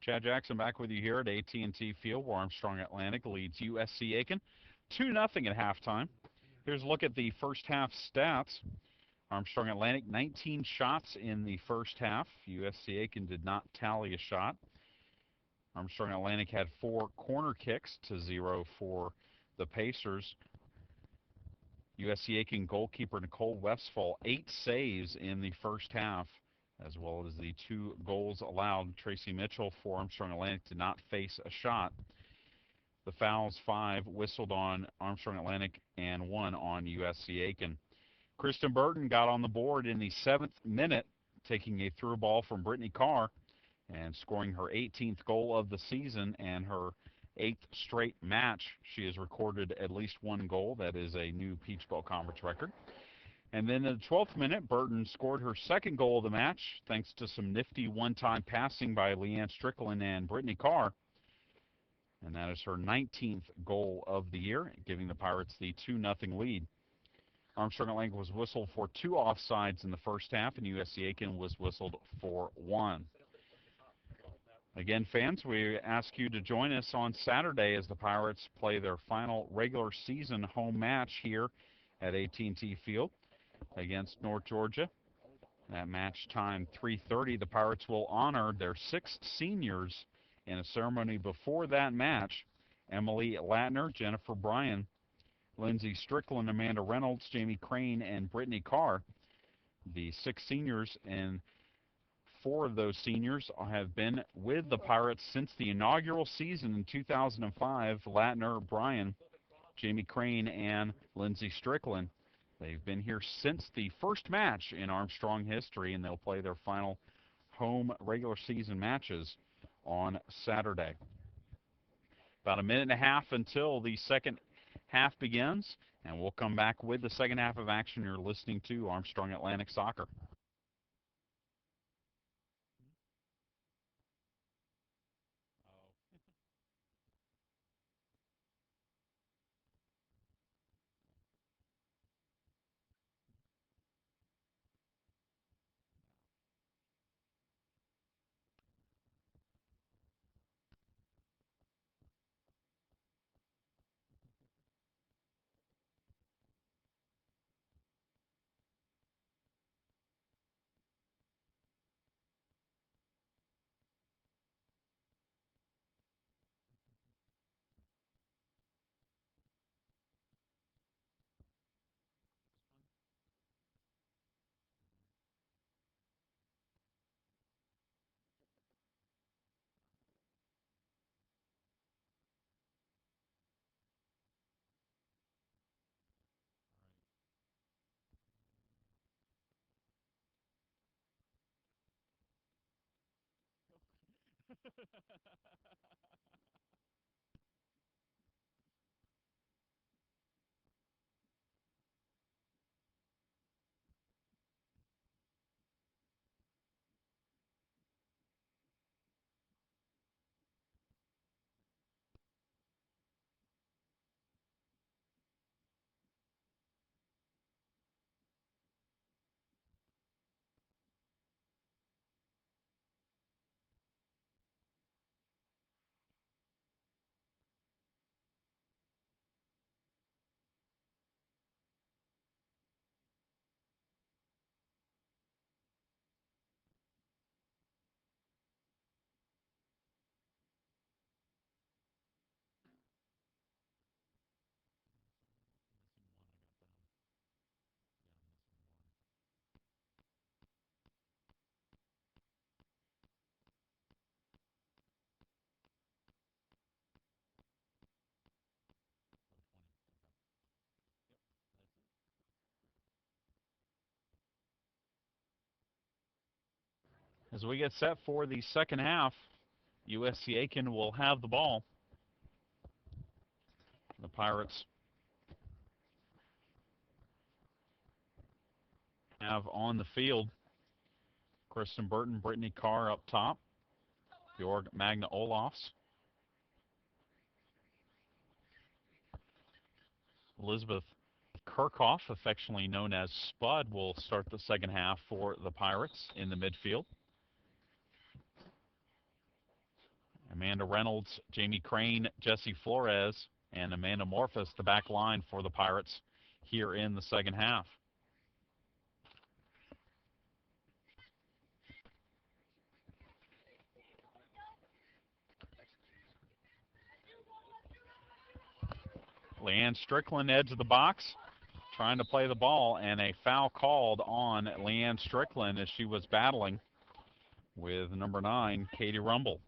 Chad Jackson back with you here at AT&T Field, where Armstrong Atlantic leads USC Aiken 2-0 at halftime. Here's a look at the first half stats. Armstrong Atlantic 19 shots in the first half. USC Aiken did not tally a shot. Armstrong Atlantic had 4 corner kicks to 0 for the Pacers. USC Aiken goalkeeper Nicole Westfall 8 saves in the first half, as well as the 2 goals allowed. Tracy Mitchell for Armstrong Atlantic did not face a shot. The fouls, 5 whistled on Armstrong Atlantic and 1 on USC Aiken. Kristen Burton got on the board in the 7th minute, taking a through ball from Brittany Carr and scoring her 18th goal of the season and her 8th straight match. She has recorded at least 1 goal. That is a new Peach Belt Conference record. And then in the 12th minute, Burton scored her 2nd goal of the match thanks to some nifty one-time passing by Leanne Strickland and Brittany Carr. And that is her 19th goal of the year, giving the Pirates the 2-0 lead. Armstrong Atlantic was whistled for 2 offsides in the first half, and USC Aiken was whistled for 1. Again, fans, we ask you to join us on Saturday as the Pirates play their final regular season home match here at AT&T Field against North Georgia. That match time 3:30. The Pirates will honor their 6 seniors in a ceremony before that match. Emily Latner, Jennifer Bryan, Lindsay Strickland, Amanda Reynolds, Jamie Crane, and Brittany Carr. The 6 seniors, and 4 of those seniors have been with the Pirates since the inaugural season in 2005. Latner, Bryan, Jamie Crane, and Lindsay Strickland. They've been here since the first match in Armstrong history, and they'll play their final home regular season matches on Saturday. About a minute and a half until the second half begins, and we'll come back with the second half of action. You're listening to Armstrong Atlantic Soccer. As we get set for the second half, USC Aiken will have the ball. The Pirates have on the field Kristen Burton, Brittany Carr up top, Georg Magna Olofs, Elizabeth Kirchhoff, affectionately known as Spud, will start the second half for the Pirates in the midfield. Amanda Reynolds, Jamie Crane, Jessie Flores, and Amanda Morphus, the back line for the Pirates here in the second half. Leanne Strickland, edge of the box, trying to play the ball, and a foul called on Leanne Strickland as she was battling with number 9, Katie Rumble.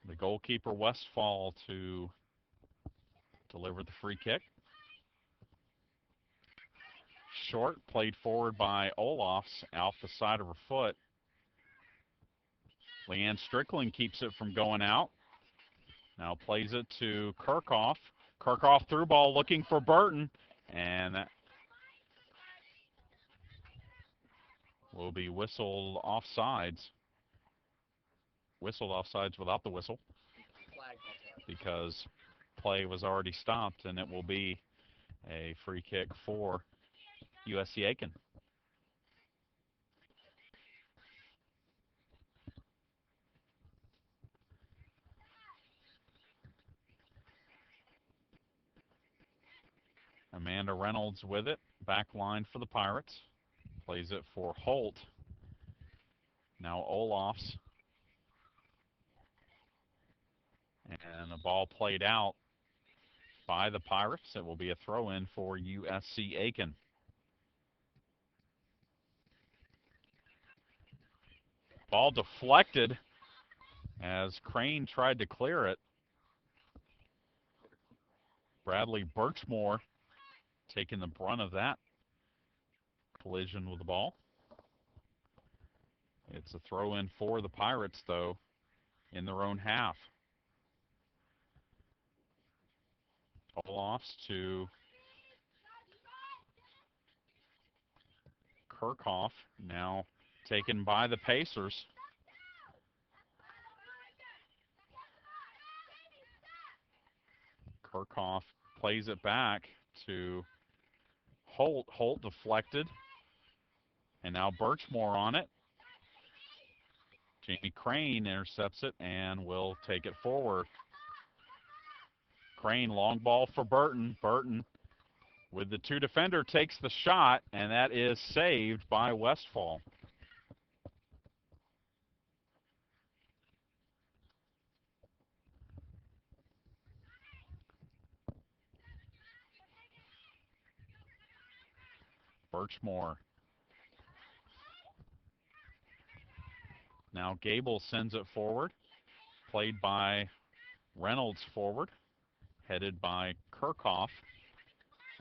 The goalkeeper, Westfall, to deliver the free kick. Short, played forward by Olofs, off the side of her foot. Leanne Strickland keeps it from going out. Now plays it to Kirchhoff. Kirchhoff through ball looking for Burton, and that will be whistled offsides. Whistled offsides without the whistle because play was already stopped, and it will be a free kick for USC Aiken. Amanda Reynolds with it, back line for the Pirates. Plays it for Holt. Now Olofs. And the ball played out by the Pirates. It will be a throw-in for USC Aiken. Ball deflected as Crane tried to clear it. Bradley Birchmore taking the brunt of that collision with the ball. It's a throw-in for the Pirates, though, in their own half. Olofs to Kirchhoff, now taken by the Pacers. Kirchhoff plays it back to Holt. Holt deflected, and now Birchmore on it. Jamie Crane intercepts it and will take it forward. Crane, long ball for Burton. Burton with the two defender takes the shot, and that is saved by Westfall. Birchmore. Now Gable sends it forward. Played by Reynolds forward. Headed by Kirchhoff.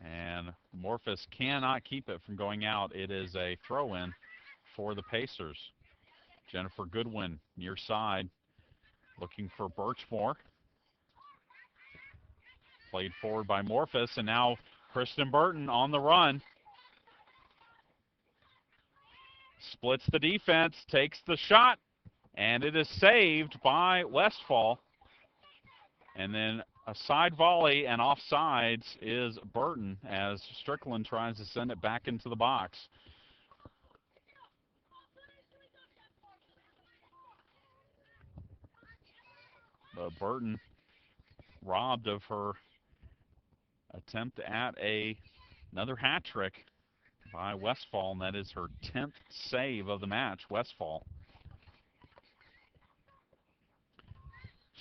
And Morphus cannot keep it from going out. It is a throw-in for the Pacers. Jennifer Goodwin near side. Looking for Birchmore. Played forward by Morphus. And now Kristen Burton on the run. Splits the defense, takes the shot, and it is saved by Westfall. And then a side volley and offsides is Burton as Strickland tries to send it back into the box. But Burton robbed of her attempt at another hat trick by Westfall, and that is her 10th save of the match, Westfall.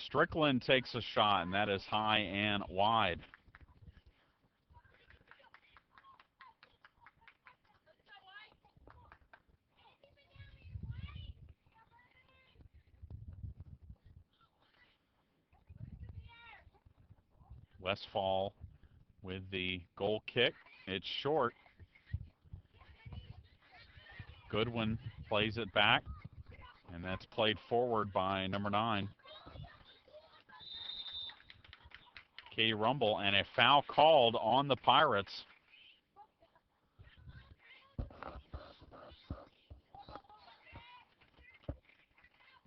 Strickland takes a shot, and that is high and wide. Westfall with the goal kick. It's short. Goodwin plays it back, and that's played forward by number 9. Katie Rumble, and a foul called on the Pirates.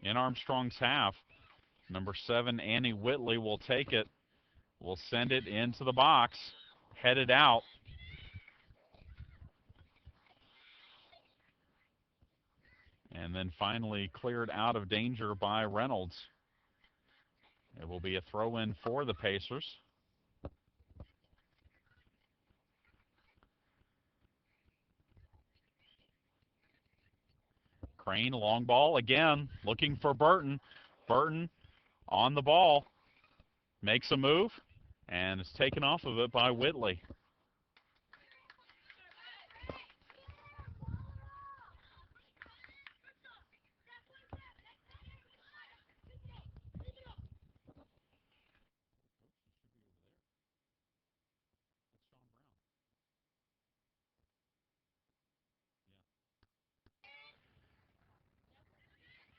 In Armstrong's half, number 7, Annie Whitley will take it, will send it into the box, headed out. And then finally cleared out of danger by Reynolds. It will be a throw-in for the Pacers. Crane, long ball again, looking for Burton. Burton on the ball, makes a move, and is taken off of it by Whitley.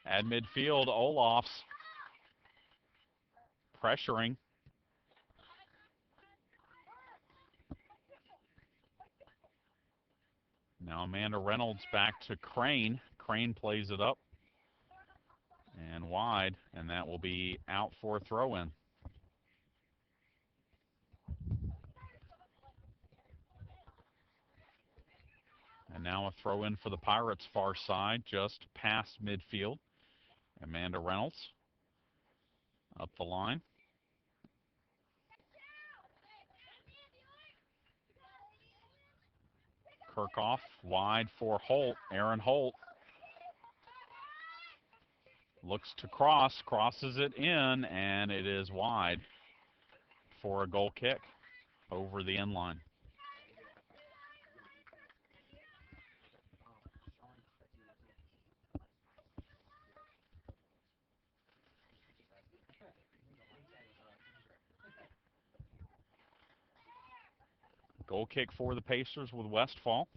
At midfield, Olaf's pressuring. Now Amanda Reynolds back to Crane. Crane plays it up and wide, and that will be out for a throw-in. And now a throw-in for the Pirates far side, just past midfield. Amanda Reynolds up the line. Kirkhoff wide for Holt. Aaron Holt looks to cross, crosses it in, and it is wide for a goal kick over the end line. Goal kick for the Pacers with Westfall.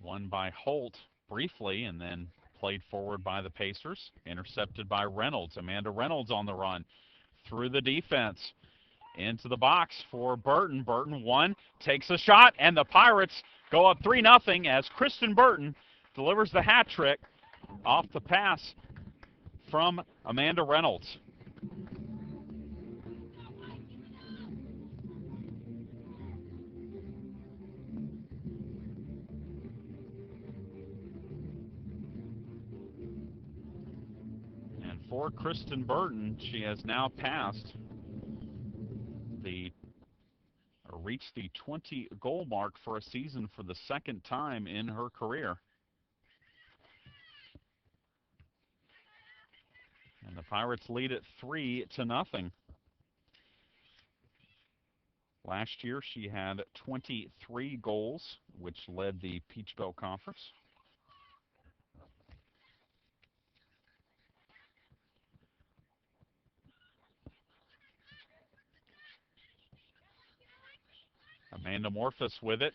Won by Holt briefly and then played forward by the Pacers. Intercepted by Reynolds. Amanda Reynolds on the run through the defense. Into the box for Burton. Burton takes a shot, and the Pirates go up 3-0 as Kristen Burton delivers the hat trick off the pass from Amanda Reynolds. And for Kristen Burton, she has now reached the 20-goal mark for a season for the second time in her career. And the Pirates lead it 3-0. Last year she had 23 goals, which led the Peach Belt Conference. Amanda Morphus with it.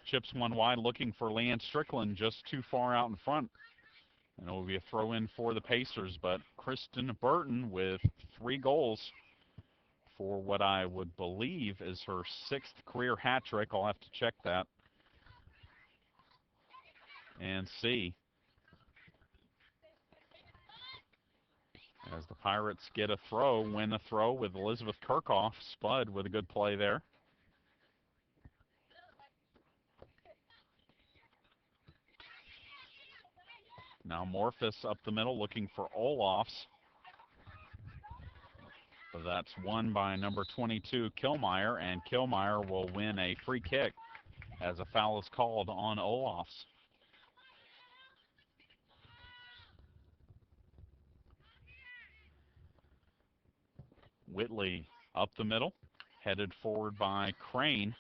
Chips one wide looking for Leanne Strickland, just too far out in front. And it will be a throw-in for the Pacers, but Kristen Burton with 3 goals for what I would believe is her 6th career hat trick. I'll have to check that and see. As the Pirates get a throw, win a throw with Elizabeth Kirkhoff. Spud with a good play there. Now Morphus up the middle looking for Olafs. So that's won by number 22, Kilmeyer, and Kilmeyer will win a free kick as a foul is called on Olafs. Whitley up the middle, headed forward by Crane.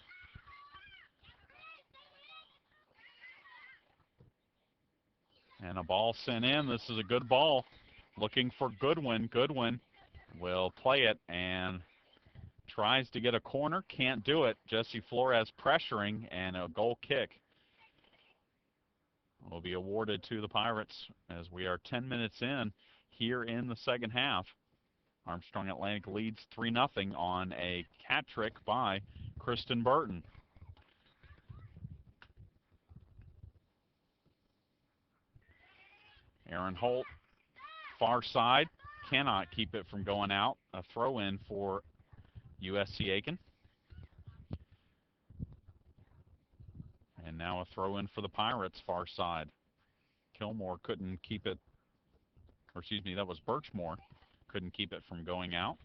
And a ball sent in. This is a good ball. Looking for Goodwin. Goodwin will play it and tries to get a corner. Can't do it. Jessie Flores pressuring, and a goal kick will be awarded to the Pirates as we are 10 minutes in here in the second half. Armstrong Atlantic leads 3-0 on a hat trick by Kristen Burton. Aaron Holt, far side, cannot keep it from going out. A throw-in for USC Aiken. And And now a throw in for the Pirates, far side. Kilmore couldn't keep it, or excuse me, that was Birchmore. Couldn't keep it from going out.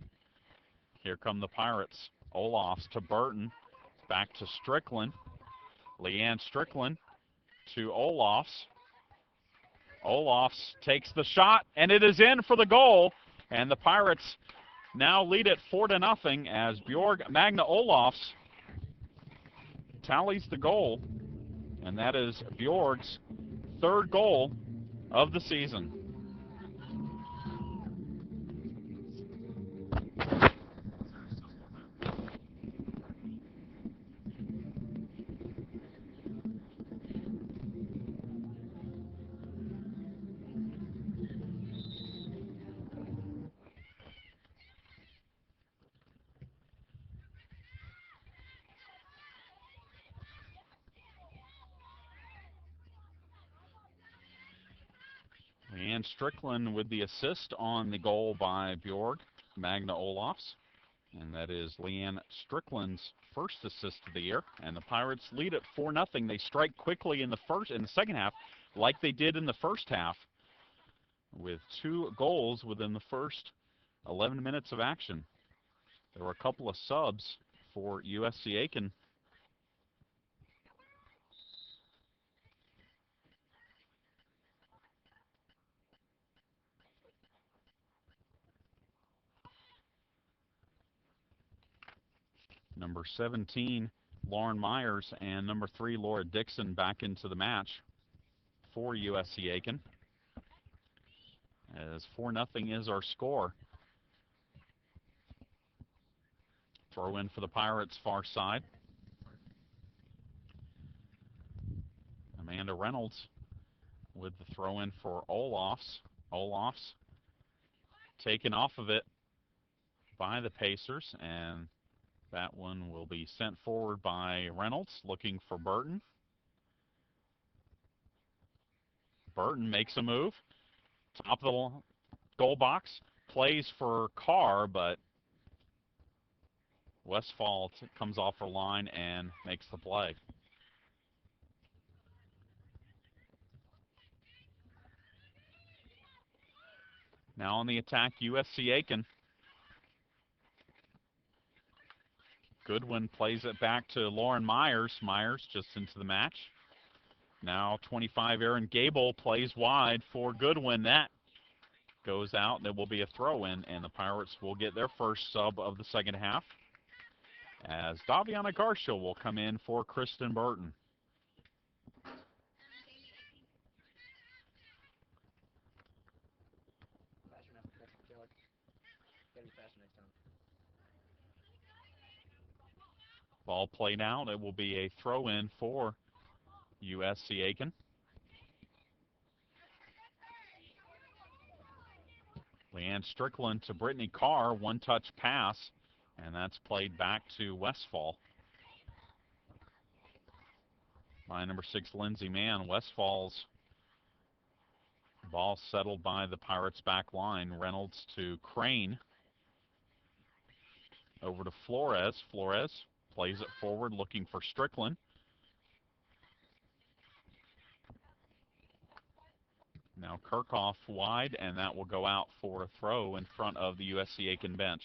Here come the Pirates. Olofs to Burton. Back to Strickland. Leanne Strickland to Olofs. Olofs takes the shot, and it is in for the goal. And the Pirates now lead it 4-0 as Bjorg Magna Olofs tallies the goal. And that is Bjorg's third goal of the season. And Strickland with the assist on the goal by Bjorg Magna Olofs. And that is Leanne Strickland's first assist of the year. And the Pirates lead it 4-0. They strike quickly in the second half, like they did in the first half, with 2 goals within the first 11 minutes of action. There were a couple of subs for USC Aiken. Number 17, Lauren Myers, and number 3, Laura Dixon back into the match for USC Aiken. As 4-0 is our score. Throw in for the Pirates, far side. Amanda Reynolds with the throw in for Olofs. Olofs taken off of it by the Pacers, and that one will be sent forward by Reynolds, looking for Burton. Burton makes a move. Top of the goal box. Plays for Carr, but Westfall comes off her line and makes the play. Now on the attack, USC Aiken. Goodwin plays it back to Lauren Myers. Myers just into the match. Now 25, Erin Gable plays wide for Goodwin. That goes out, and it will be a throw-in, and the Pirates will get their first sub of the second half, as Daviana Garcia will come in for Kristen Burton. Ball played out. It will be a throw-in for USC Aiken. Leanne Strickland to Brittany Carr, one-touch pass, and that's played back to Westfall by number 6, Lindsay Mann. Westfall's ball settled by the Pirates' back line. Reynolds to Crane. Over to Flores. Flores plays it forward, looking for Strickland. Now Kirchhoff wide, and that will go out for a throw in front of the USC Aiken bench.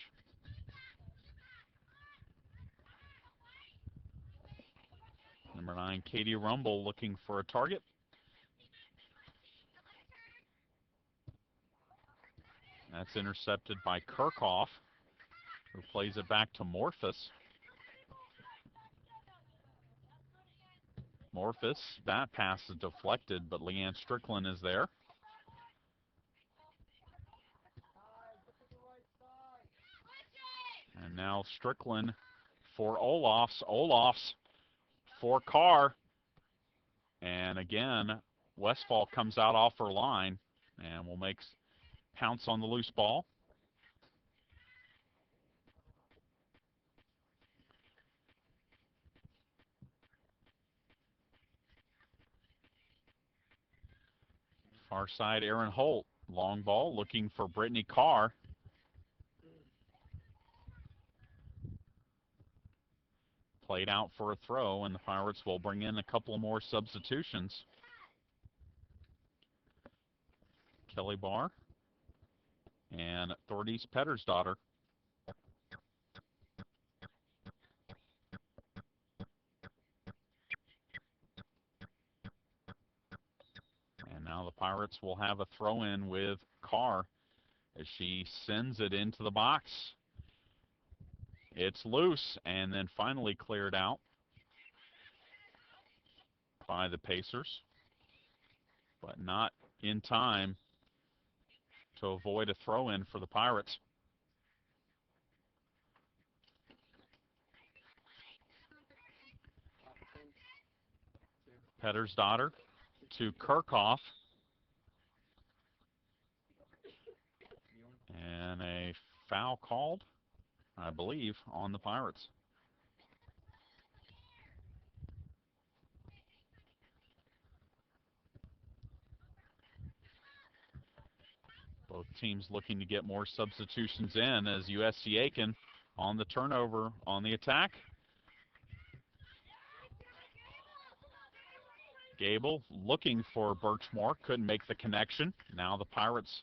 Number 9, Katie Rumble looking for a target. That's intercepted by Kirchhoff, who plays it back to Morphus. Morphus, that pass is deflected, but Leanne Strickland is there. And now Strickland for Olofs. Olofs for Carr. And again, Westfall comes out off her line and will make pounce on the loose ball. Far side, Aaron Holt. Long ball looking for Brittany Carr. Played out for a throw, and the Pirates will bring in a couple more substitutions. Kelly Barr and Thordis Pettersdottir. And now the Pirates will have a throw-in with Carr as she sends it into the box. It's loose and then finally cleared out by the Pacers, but not in time to avoid a throw-in for the Pirates. Pettersdottir to Kirchhoff. And a foul called, I believe, on the Pirates. Both teams looking to get more substitutions in as USC Aiken on the turnover on the attack. Gable looking for Birchmore, couldn't make the connection. Now the Pirates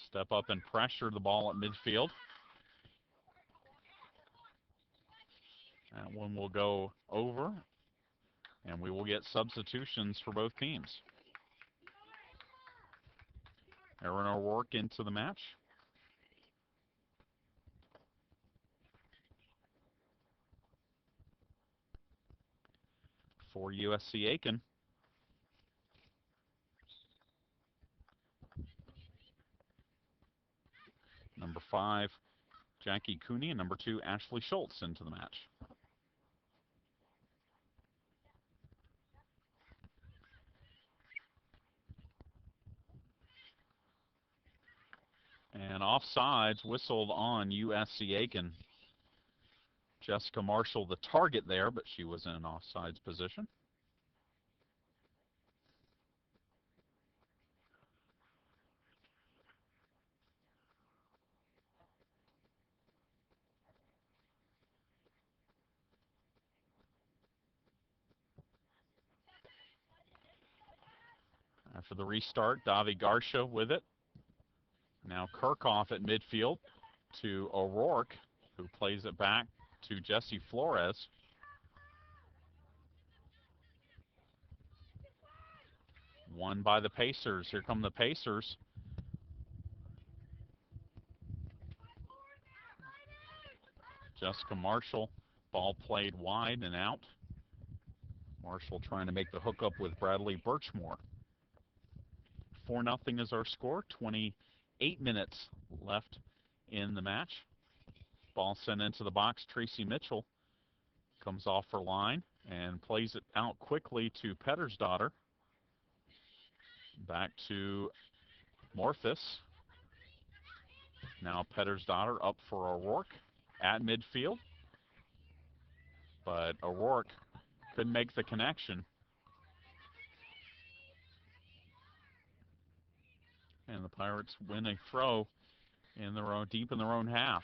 step up and pressure the ball at midfield. That one will go over, and we will get substitutions for both teams. Aaron O'Rourke into the match. For USC Aiken. Number 5, Jackie Cooney, and number 2, Ashley Schultz into the match. And offsides whistled on USC Aiken. Jessica Marshall, the target there, but she was in an offsides position. After the restart, Davi Garcia with it. Now Kirchhoff at midfield to O'Rourke, who plays it back to Jessie Flores. Won by the Pacers. Here come the Pacers. Jessica Marshall, ball played wide and out. Marshall trying to make the hookup with Bradley Birchmore. 4-0 is our score. 28 minutes left in the match. Ball sent into the box. Tracy Mitchell comes off her line and plays it out quickly to Pettersdottir. Back to Morphus. Now Pettersdottir up for O'Rourke at midfield. But O'Rourke couldn't make the connection. And the Pirates win a throw in their own, deep in their own half.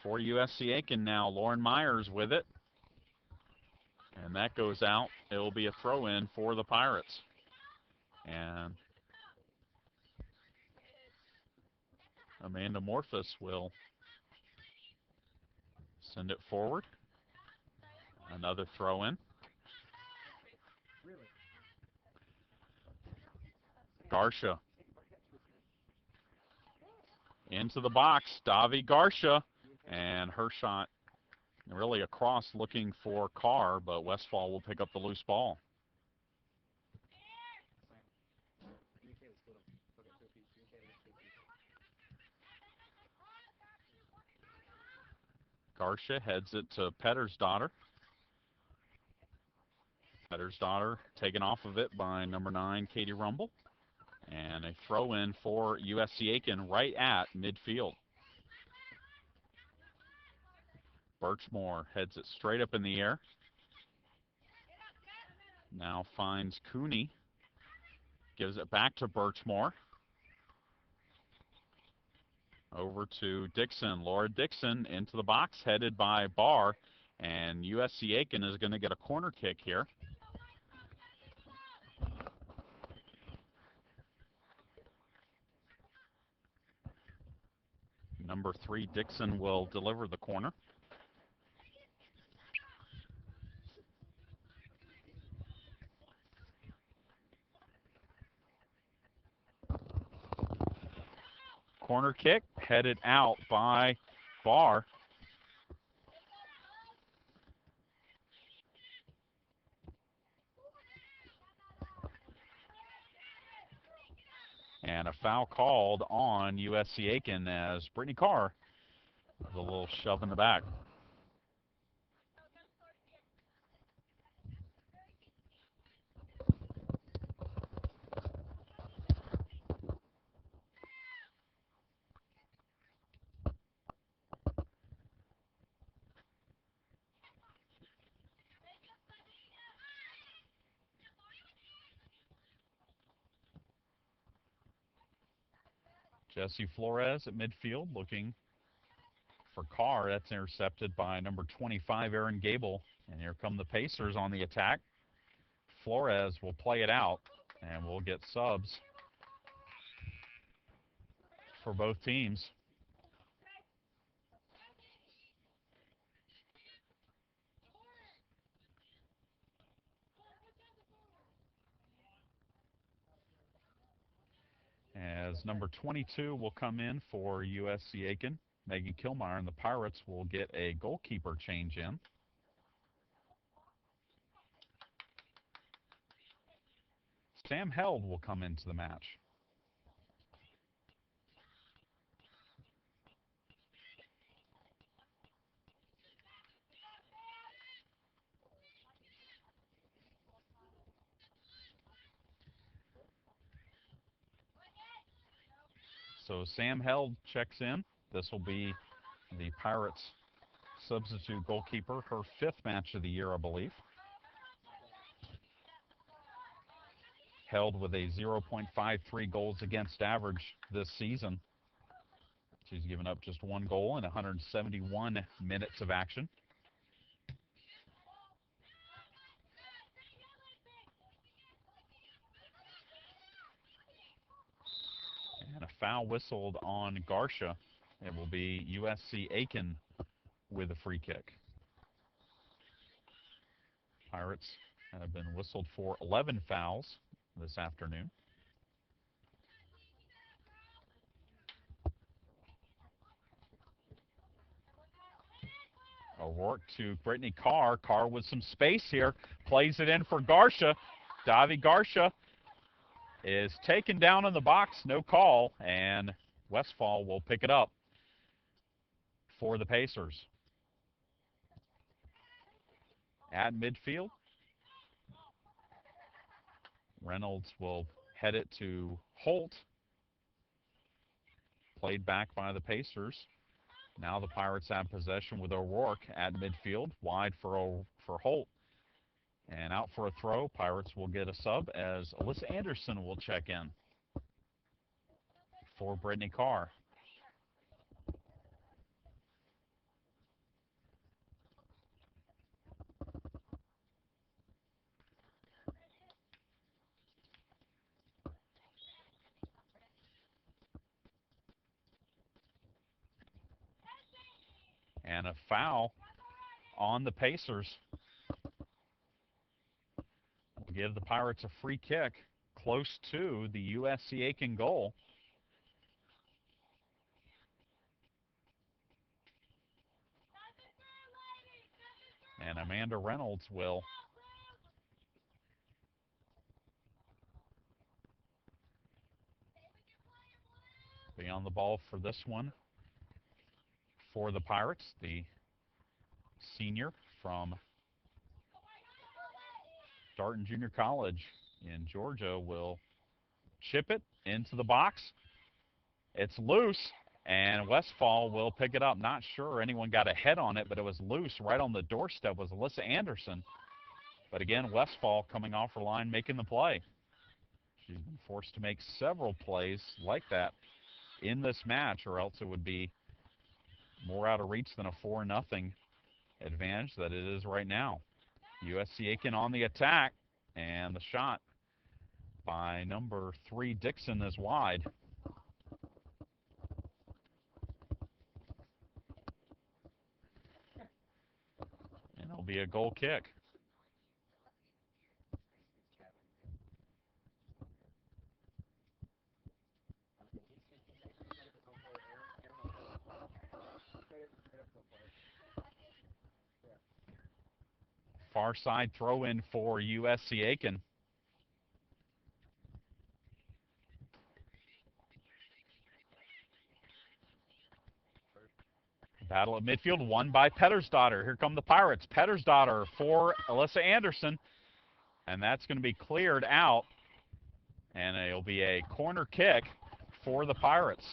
For USC Aiken now, Lauren Myers with it. And that goes out. It will be a throw-in for the Pirates. And Amanda Morphus will send it forward. Another throw-in. Garcia. Into the box, Davi Garcia. And her shot really across looking for Carr, but Westfall will pick up the loose ball. Garcia heads it to Pettersdottir. Pettersdottir taken off of it by number 9, Katie Rumble. And a throw-in for USC Aiken right at midfield. Birchmore heads it straight up in the air. Now finds Cooney. Gives it back to Birchmore. Over to Dixon. Laura Dixon into the box, headed by Barr. And USC Aiken is going to get a corner kick here. Number 3, Dixon, will deliver the corner. Corner kick headed out by Barr. And a foul called on USC Aiken as Brittany Carr was a little shove in the back. Jesse Flores at midfield looking for Carr. That's intercepted by number 25, Aaron Gable. And here come the Pacers on the attack. Flores will play it out, and we'll get subs for both teams. As number 22 will come in for USC Aiken. Megan Kilmeyer and the Pirates will get a goalkeeper change in. Sam Held will come into the match. So Sam Held checks in. This will be the Pirates' substitute goalkeeper, her 5th match of the year, I believe. Held with a 0.53 goals against average this season. She's given up just 1 goal in 171 minutes of action. And a foul whistled on Garcia. It will be USC Aiken with a free kick. Pirates have been whistled for 11 fouls this afternoon. O'Rourke to Brittany Carr. Carr with some space here. Plays it in for Garcia. Davi Garcia is taken down in the box. No call. And Westfall will pick it up for the Pacers. At midfield, Reynolds will head it to Holt. Played back by the Pacers. Now the Pirates have possession with O'Rourke at midfield. Wide for Holt. And out for a throw. Pirates will get a sub as Alyssa Anderson will check in for Brittany Carr. And a foul on the Pacers. Will give the Pirates a free kick close to the USC Aiken goal. And Amanda Reynolds will be on the ball for this one for the Pirates. The senior from Darton Junior College in Georgia will chip it into the box. It's loose. And Westfall will pick it up. Not sure anyone got a head on it, but it was loose right on the doorstep was Alyssa Anderson. But again, Westfall coming off her line, making the play. She's been forced to make several plays like that in this match, or else it would be more out of reach than a 4-0 advantage that it is right now. USC Aiken on the attack, and the shot by number 3 Dixon is wide. And it'll be a goal kick. Far side throw in for USC Aiken. Battle at midfield won by Pettersdottir. Here come the Pirates. Pettersdottir for Alyssa Anderson. And that's going to be cleared out. And it'll be a corner kick for the Pirates.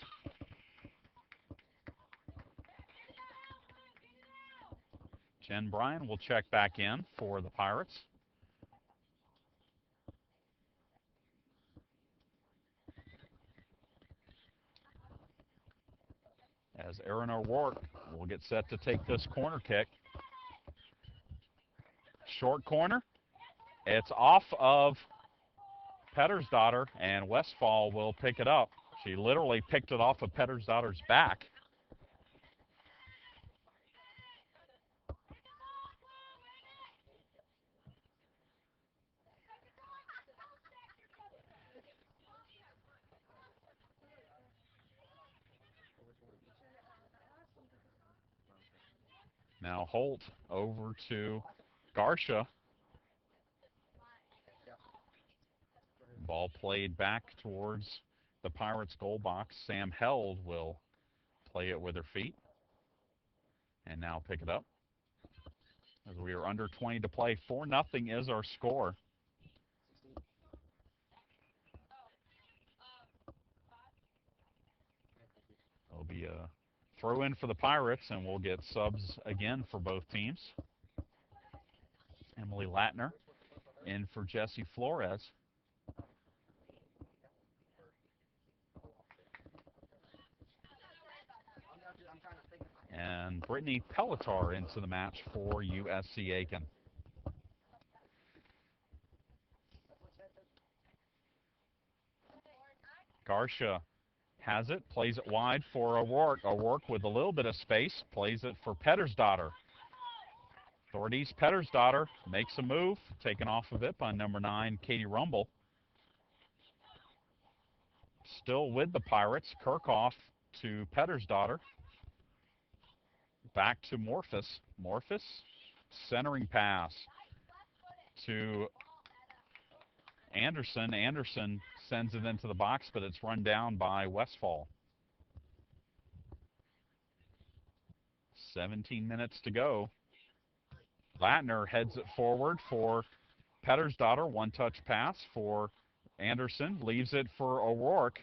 Jen Bryan will check back in for the Pirates. As Aaron O'Rourke will get set to take this corner kick. Short corner. It's off of Pettersdottir, and Westfall will pick it up. She literally picked it off of Pettersdottir's back. Now Holt over to Garcia. Ball played back towards the Pirates' goal box. Sam Held will play it with her feet and now pick it up. As we are under 20 to play, 4-0 is our score. It'll be a throw in for the Pirates, and we'll get subs again for both teams. Emily Latner in for Jessie Flores. And Brittany Pelletar into the match for USC Aiken. Garcia has it, plays it wide for O'Rourke. O'Rourke with a little bit of space, plays it for Pettersdottir. Thordy's Pettersdottir makes a move, taken off of it by number 9, Katie Rumble. Still with the Pirates, Kirkhoff to Pettersdottir. Back to Morphus. Morphus, centering pass to Anderson. Anderson sends it into the box, but it's run down by Westfall. 17 minutes to go. Latner heads it forward for Pettersdottir. One-touch pass for Anderson. Leaves it for O'Rourke.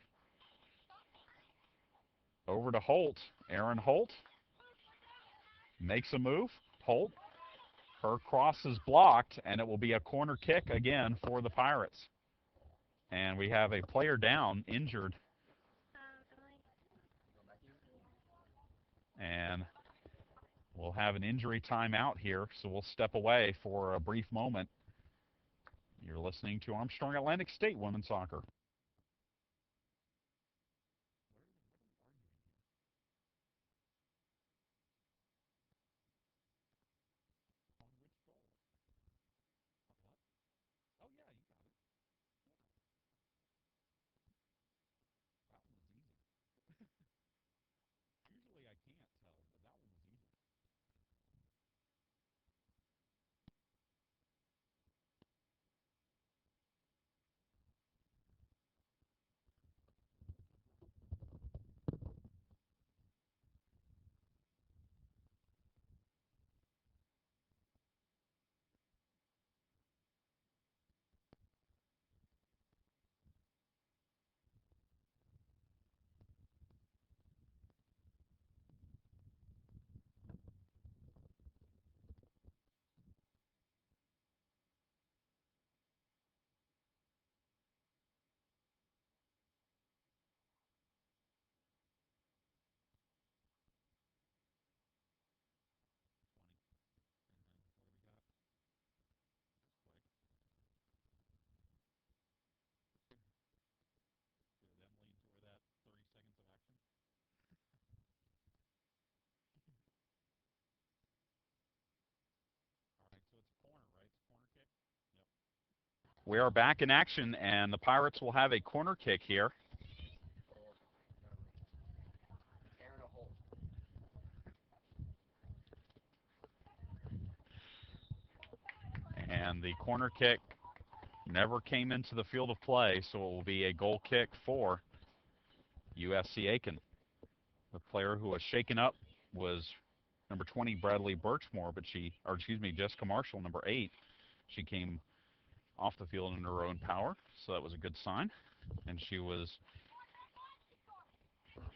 Over to Holt. Aaron Holt makes a move. Holt. Her cross is blocked, and it will be a corner kick again for the Pirates. And we have a player down, injured. And we'll have an injury timeout here, so we'll step away for a brief moment. You're listening to Armstrong Atlantic State Women's Soccer. We are back in action, and the Pirates will have a corner kick here. And the corner kick never came into the field of play, so it will be a goal kick for USC Aiken. The player who was shaken up was number 20, Bradley Birchmore, Jessica Marshall, number 8. She came off the field in her own power, so that was a good sign. And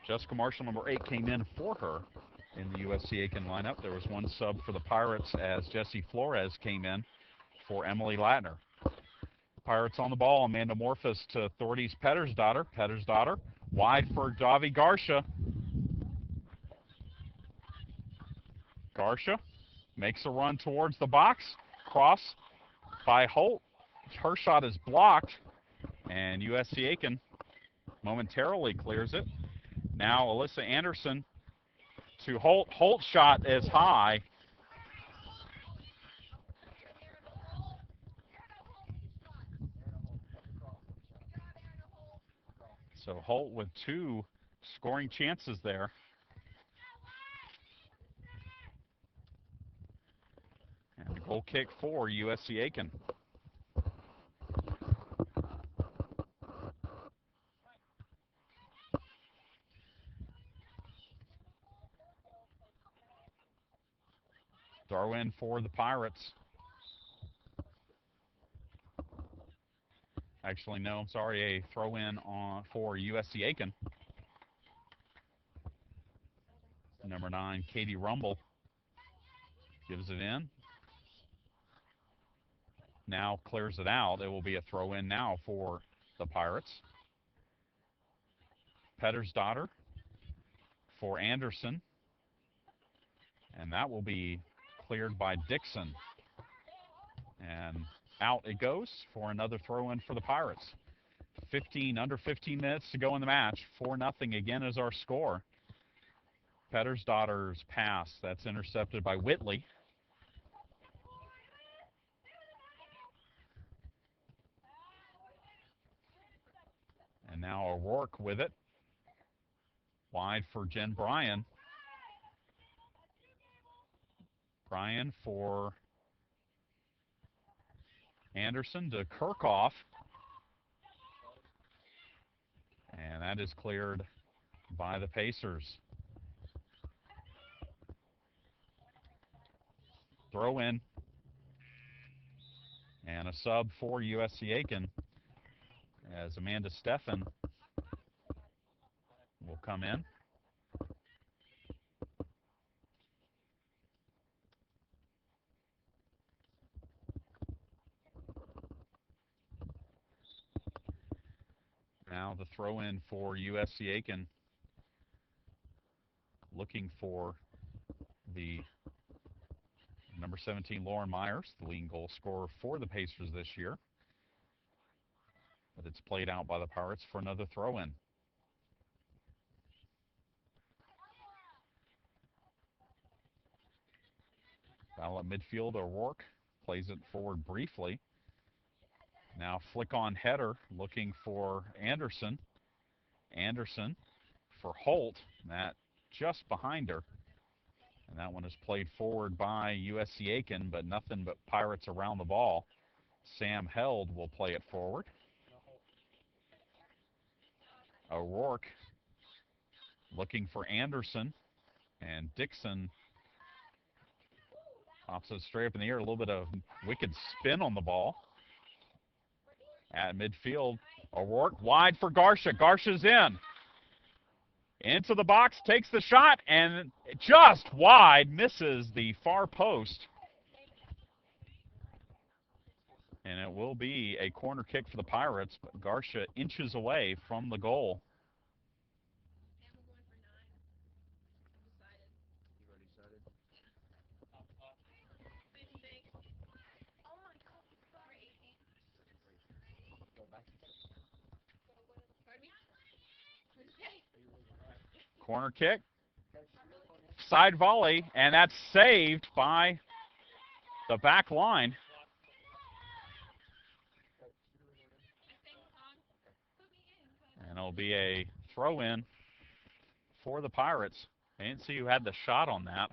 Jessica Marshall, number 8, came in for her in the USC Aiken lineup. There was one sub for the Pirates as Jessie Flores came in for Emily Latner. Pirates on the ball. Amanda Morphus to Thordy's Pettersdottir. Pettersdottir wide for Davi Garcia. Garcia makes a run towards the box. Cross by Holt. Her shot is blocked, and USC Aiken momentarily clears it. Now Alyssa Anderson to Holt. Holt's shot is high. So Holt with 2 scoring chances there. And a goal kick for USC Aiken. Throw in for the Pirates. Actually, no, I'm sorry, a throw in for USC Aiken. Number 9, Katie Rumble gives it in. Now clears it out. It will be a throw in now for the Pirates. Pettersdottir for Anderson. And that will be cleared by Dixon. And out it goes for another throw-in for the Pirates. Under 15 minutes to go in the match. 4-0 again is our score. Pettersdottir's pass, that's intercepted by Whitley. And now O'Rourke with it. Wide for Jen Bryan. Bryan for Anderson to Kirchhoff. And that is cleared by the Pacers. Throw in. And a sub for USC Aiken as Amanda Steffen will come in. Now the throw in for USC Aiken, looking for the number 17, Lauren Myers, the leading goal scorer for the Pacers this year. But it's played out by the Pirates for another throw in. Battle at midfield, O'Rourke plays it forward briefly. Now flick on header, looking for Anderson. Anderson for Holt, that just behind her. And that one is played forward by USC Aiken, but nothing but Pirates around the ball. Sam Held will play it forward. O'Rourke looking for Anderson, and Dixon pops it straight up in the air. A little bit of wicked spin on the ball. At midfield, O'Rourke wide for Garcia. Garcia's in. Into the box, takes the shot, and just wide, misses the far post. And it will be a corner kick for the Pirates, but Garcia inches away from the goal. Corner kick, side volley, and that's saved by the back line. It'll be a throw-in for the Pirates. I didn't see who had the shot on that.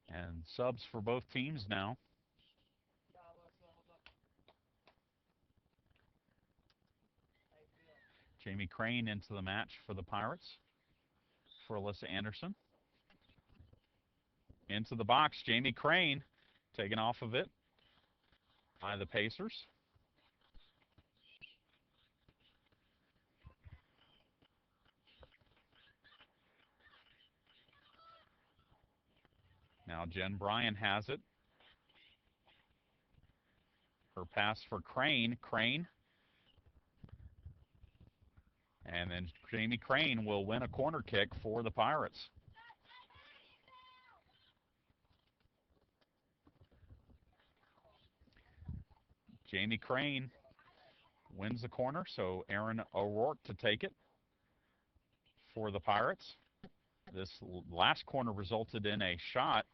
And subs for both teams now. Jamie Crane into the match for the Pirates for Alyssa Anderson. Into the box, Jamie Crane taken off of it by the Pacers. Now Jen Bryan has it. Her pass for Crane. Crane. And then Jamie Crane will win a corner kick for the Pirates. Jamie Crane wins the corner, so Aaron O'Rourke to take it for the Pirates. This last corner resulted in a shot.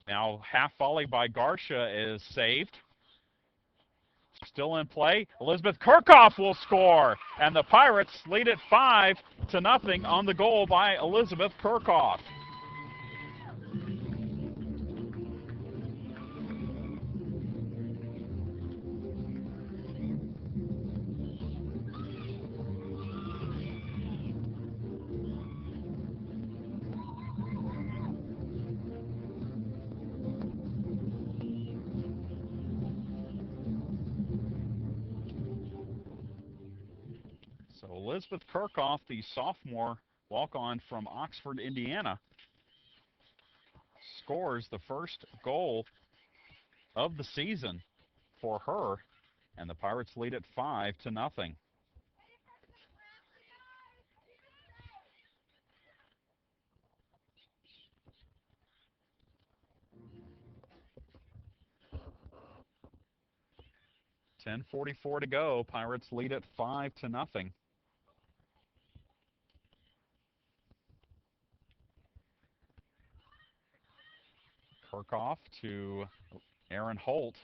Now half volley by Garcia is saved. Still in play. Elizabeth Kirchhoff will score, and the Pirates lead it 5-0 on the goal by Elizabeth Kirchhoff. So Elizabeth Kirchhoff, the sophomore walk-on from Oxford, Indiana, scores the first goal of the season for her, and the Pirates lead it 5-0. .10:44 to go. Pirates lead it 5-0. Kirchhoff to Aaron Holt.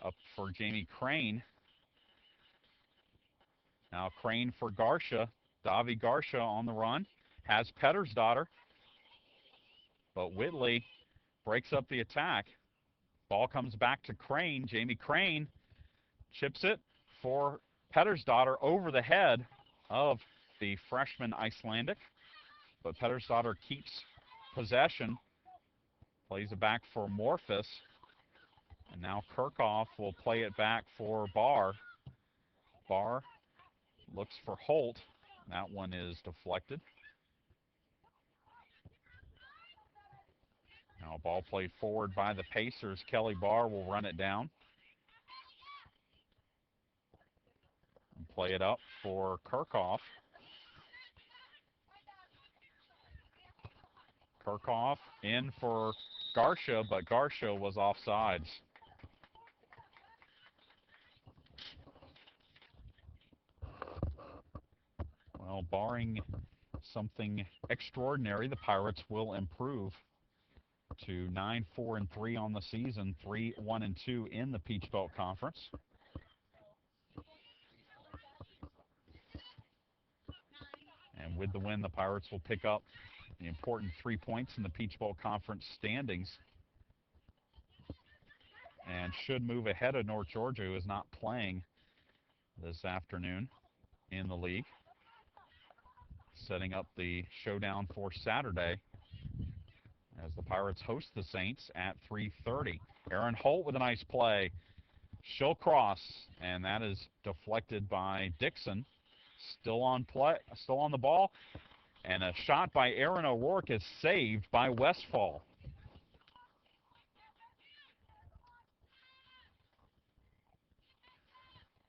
Up for Jamie Crane. Now Crane for Garcia. Davi Garcia on the run. Has Pettersdottir. But Whitley breaks up the attack. Ball comes back to Crane. Jamie Crane chips it for Pettersdottir over the head of the freshman Icelandic. But Pettersdottir keeps possession. Plays it back for Morphus. And now Kirchhoff will play it back for Barr. Barr looks for Holt. That one is deflected. Now ball played forward by the Pacers. Kelly Barr will run it down. And play it up for Kirchhoff. Kirchhoff in for Garcia, but Garcia was offsides. Well, barring something extraordinary, the Pirates will improve to 9-4-3 on the season, 3-1-2 in the Peach Belt Conference. And with the win, the Pirates will pick up the important 3 points in the Peach Belt Conference standings and should move ahead of North Georgia, who is not playing this afternoon in the league. Setting up the showdown for Saturday as the Pirates host the Saints at 3:30. Aaron Holt with a nice play. She'll cross, and that is deflected by Dixon. Still on play, still on the ball, and a shot by Aaron O'Rourke is saved by Westfall.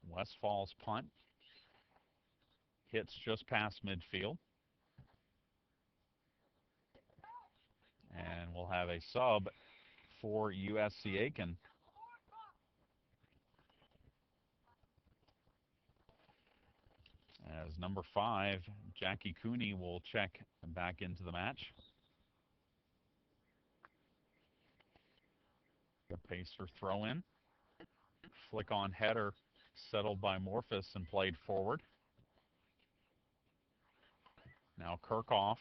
Westfall's punt hits just past midfield. And we'll have a sub for USC Aiken. As number 5, Jackie Cooney will check back into the match. The Pacer throw in. Flick on header settled by Morphus and played forward. Now Kirchhoff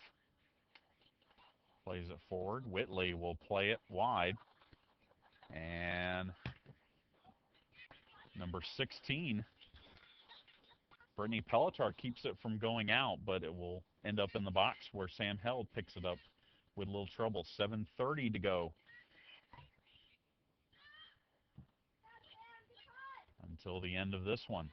plays it forward. Whitley will play it wide. And number 16, Brittany Pelletier keeps it from going out, but it will end up in the box where Sam Held picks it up with a little trouble. 7:30 to go until the end of this one.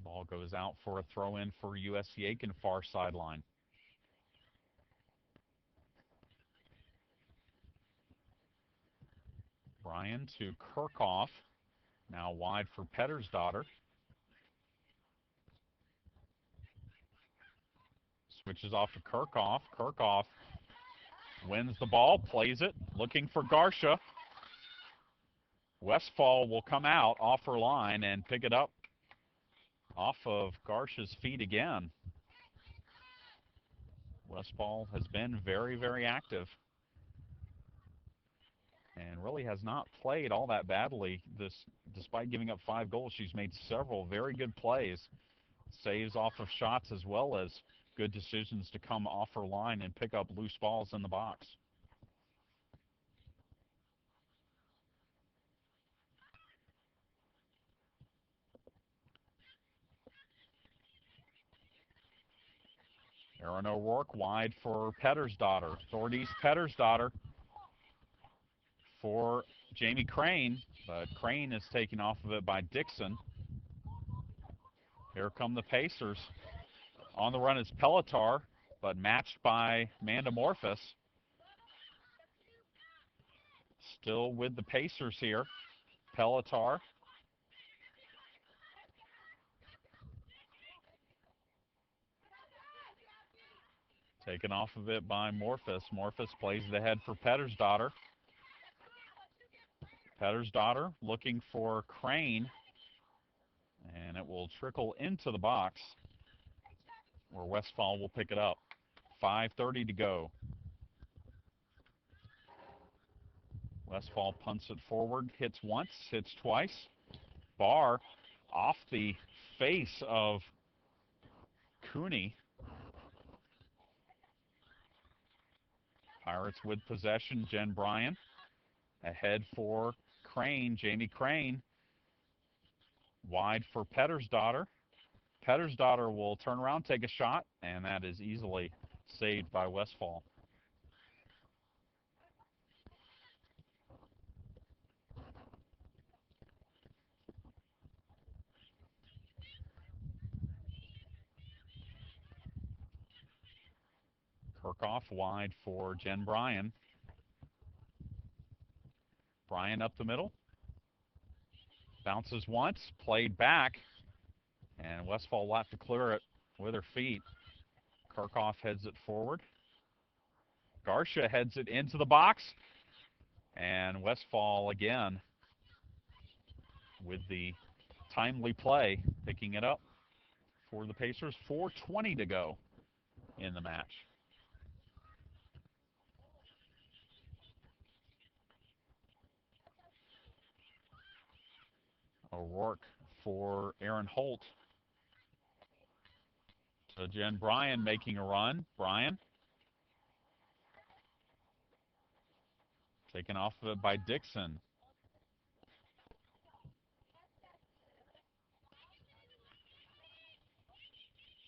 Ball goes out for a throw-in for USC Aiken, far sideline. Bryan to Kirchhoff. Now wide for Pettersdottir. Switches off to Kirchhoff. Kirchhoff wins the ball, plays it, looking for Garcia. Westfall will come out off her line and pick it up off of Garcia's feet again. Westfall has been very, very active and really has not played all that badly. Despite giving up 5 goals, she's made several very good plays, saves off of shots as well as good decisions to come off her line and pick up loose balls in the box. Erin O'Rourke wide for Pettersdottir. Thordis Pettersdottir for Jamie Crane, but Crane is taken off of it by Dixon. Here come the Pacers. On the run is Pelletier, but matched by Amanda Morphus. Still with the Pacers here. Pelletier. Taken off of it by Morphus. Morphus plays it ahead for Pettersdottir. Pettersdottir looking for Crane. And it will trickle into the box where Westfall will pick it up. 5:30 to go. Westfall punts it forward, hits once, hits twice. Bar off the face of Cooney. Pirates with possession. Jen Bryan ahead for Crane. Jamie Crane wide for Pettersdottir. Pettersdottir will turn around, take a shot, and that is easily saved by Westfall. Kirchhoff wide for Jen Bryan. Bryan up the middle. Bounces once, played back, and Westfall will have to clear it with her feet. Kirchhoff heads it forward. Garcia heads it into the box, and Westfall again with the timely play, picking it up for the Pacers. 4:20 to go in the match. O'Rourke for Aaron Holt. So Jen Bryan making a run. Bryan taken off of it by Dixon.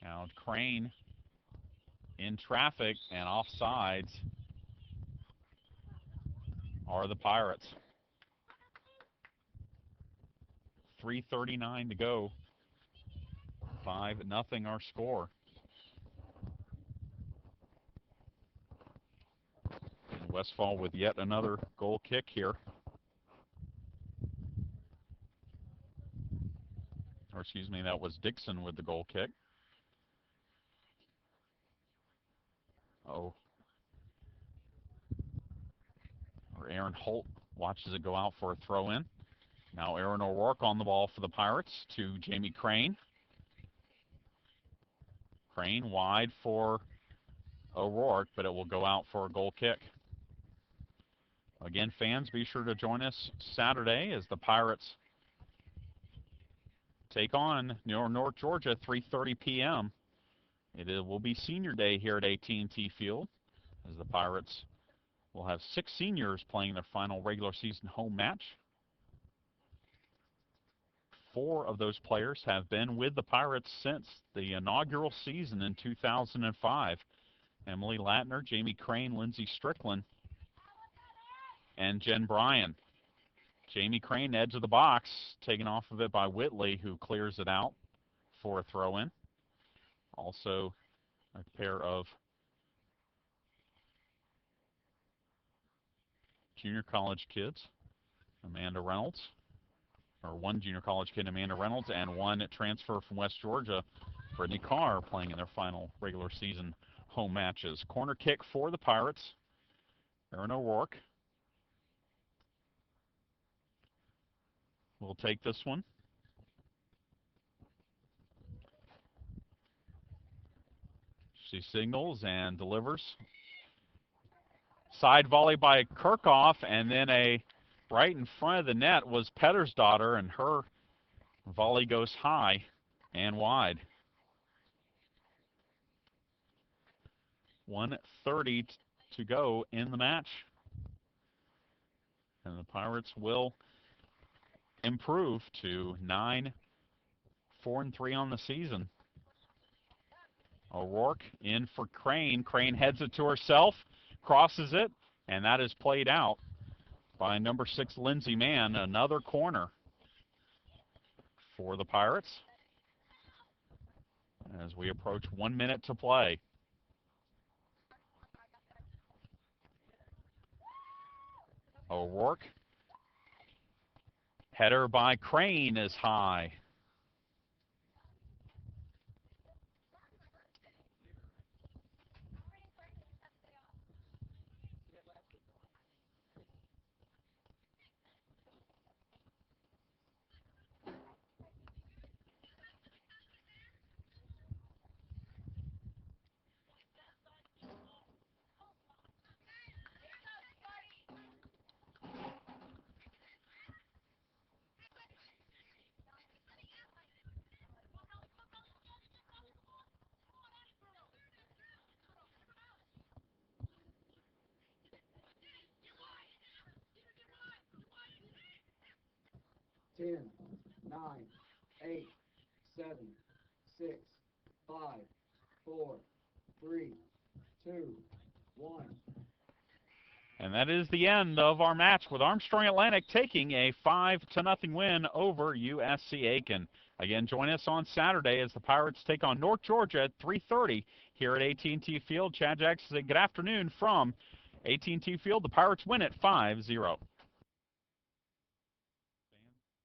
Now Crane in traffic and offsides are the Pirates. 3:39 to go. 5-0 our score. And Westfall with yet another goal kick here. Or excuse me, that was Dixon with the goal kick. Oh. Or Aaron Holt watches it go out for a throw-in. Now Erin O'Rourke on the ball for the Pirates to Jamie Crane. Crane wide for O'Rourke, but it will go out for a goal kick. Again, fans, be sure to join us Saturday as the Pirates take on North Georgia, 3:30 p.m. It will be senior day here at AT&T Field as the Pirates will have 6 seniors playing their final regular season home match. 4 of those players have been with the Pirates since the inaugural season in 2005. Emily Latner, Jamie Crane, Lindsey Strickland, and Jen Bryan. Jamie Crane, edge of the box, taken off of it by Whitley, who clears it out for a throw-in. Also, a pair of junior college kids, Amanda Reynolds, or one junior college kid, Amanda Reynolds, and one transfer from West Georgia, Brittany Carr, playing in their final regular season home matches. Corner kick for the Pirates. Erin O'Rourke will take this one. She signals and delivers. Side volley by Kirchhoff, and then right in front of the net was Pettersdottir, and her volley goes high and wide. 1:30 to go in the match. And the Pirates will improve to 9-4-3 on the season. O'Rourke in for Crane. Crane heads it to herself, crosses it, and that is played out by number 6, Lindsay Mann. Another corner for the Pirates as we approach 1 minute to play. O'Rourke. Header by Crane is high. Ten, 9, 8, 7, 6, 5, 4, 3, 2, 1. And that is the end of our match, with Armstrong Atlantic taking a 5-0 win over USC Aiken. Again, join us on Saturday as the Pirates take on North Georgia at 3:30 here at AT&T Field. Chad Jackson said good afternoon from AT&T Field. The Pirates win it 5-0.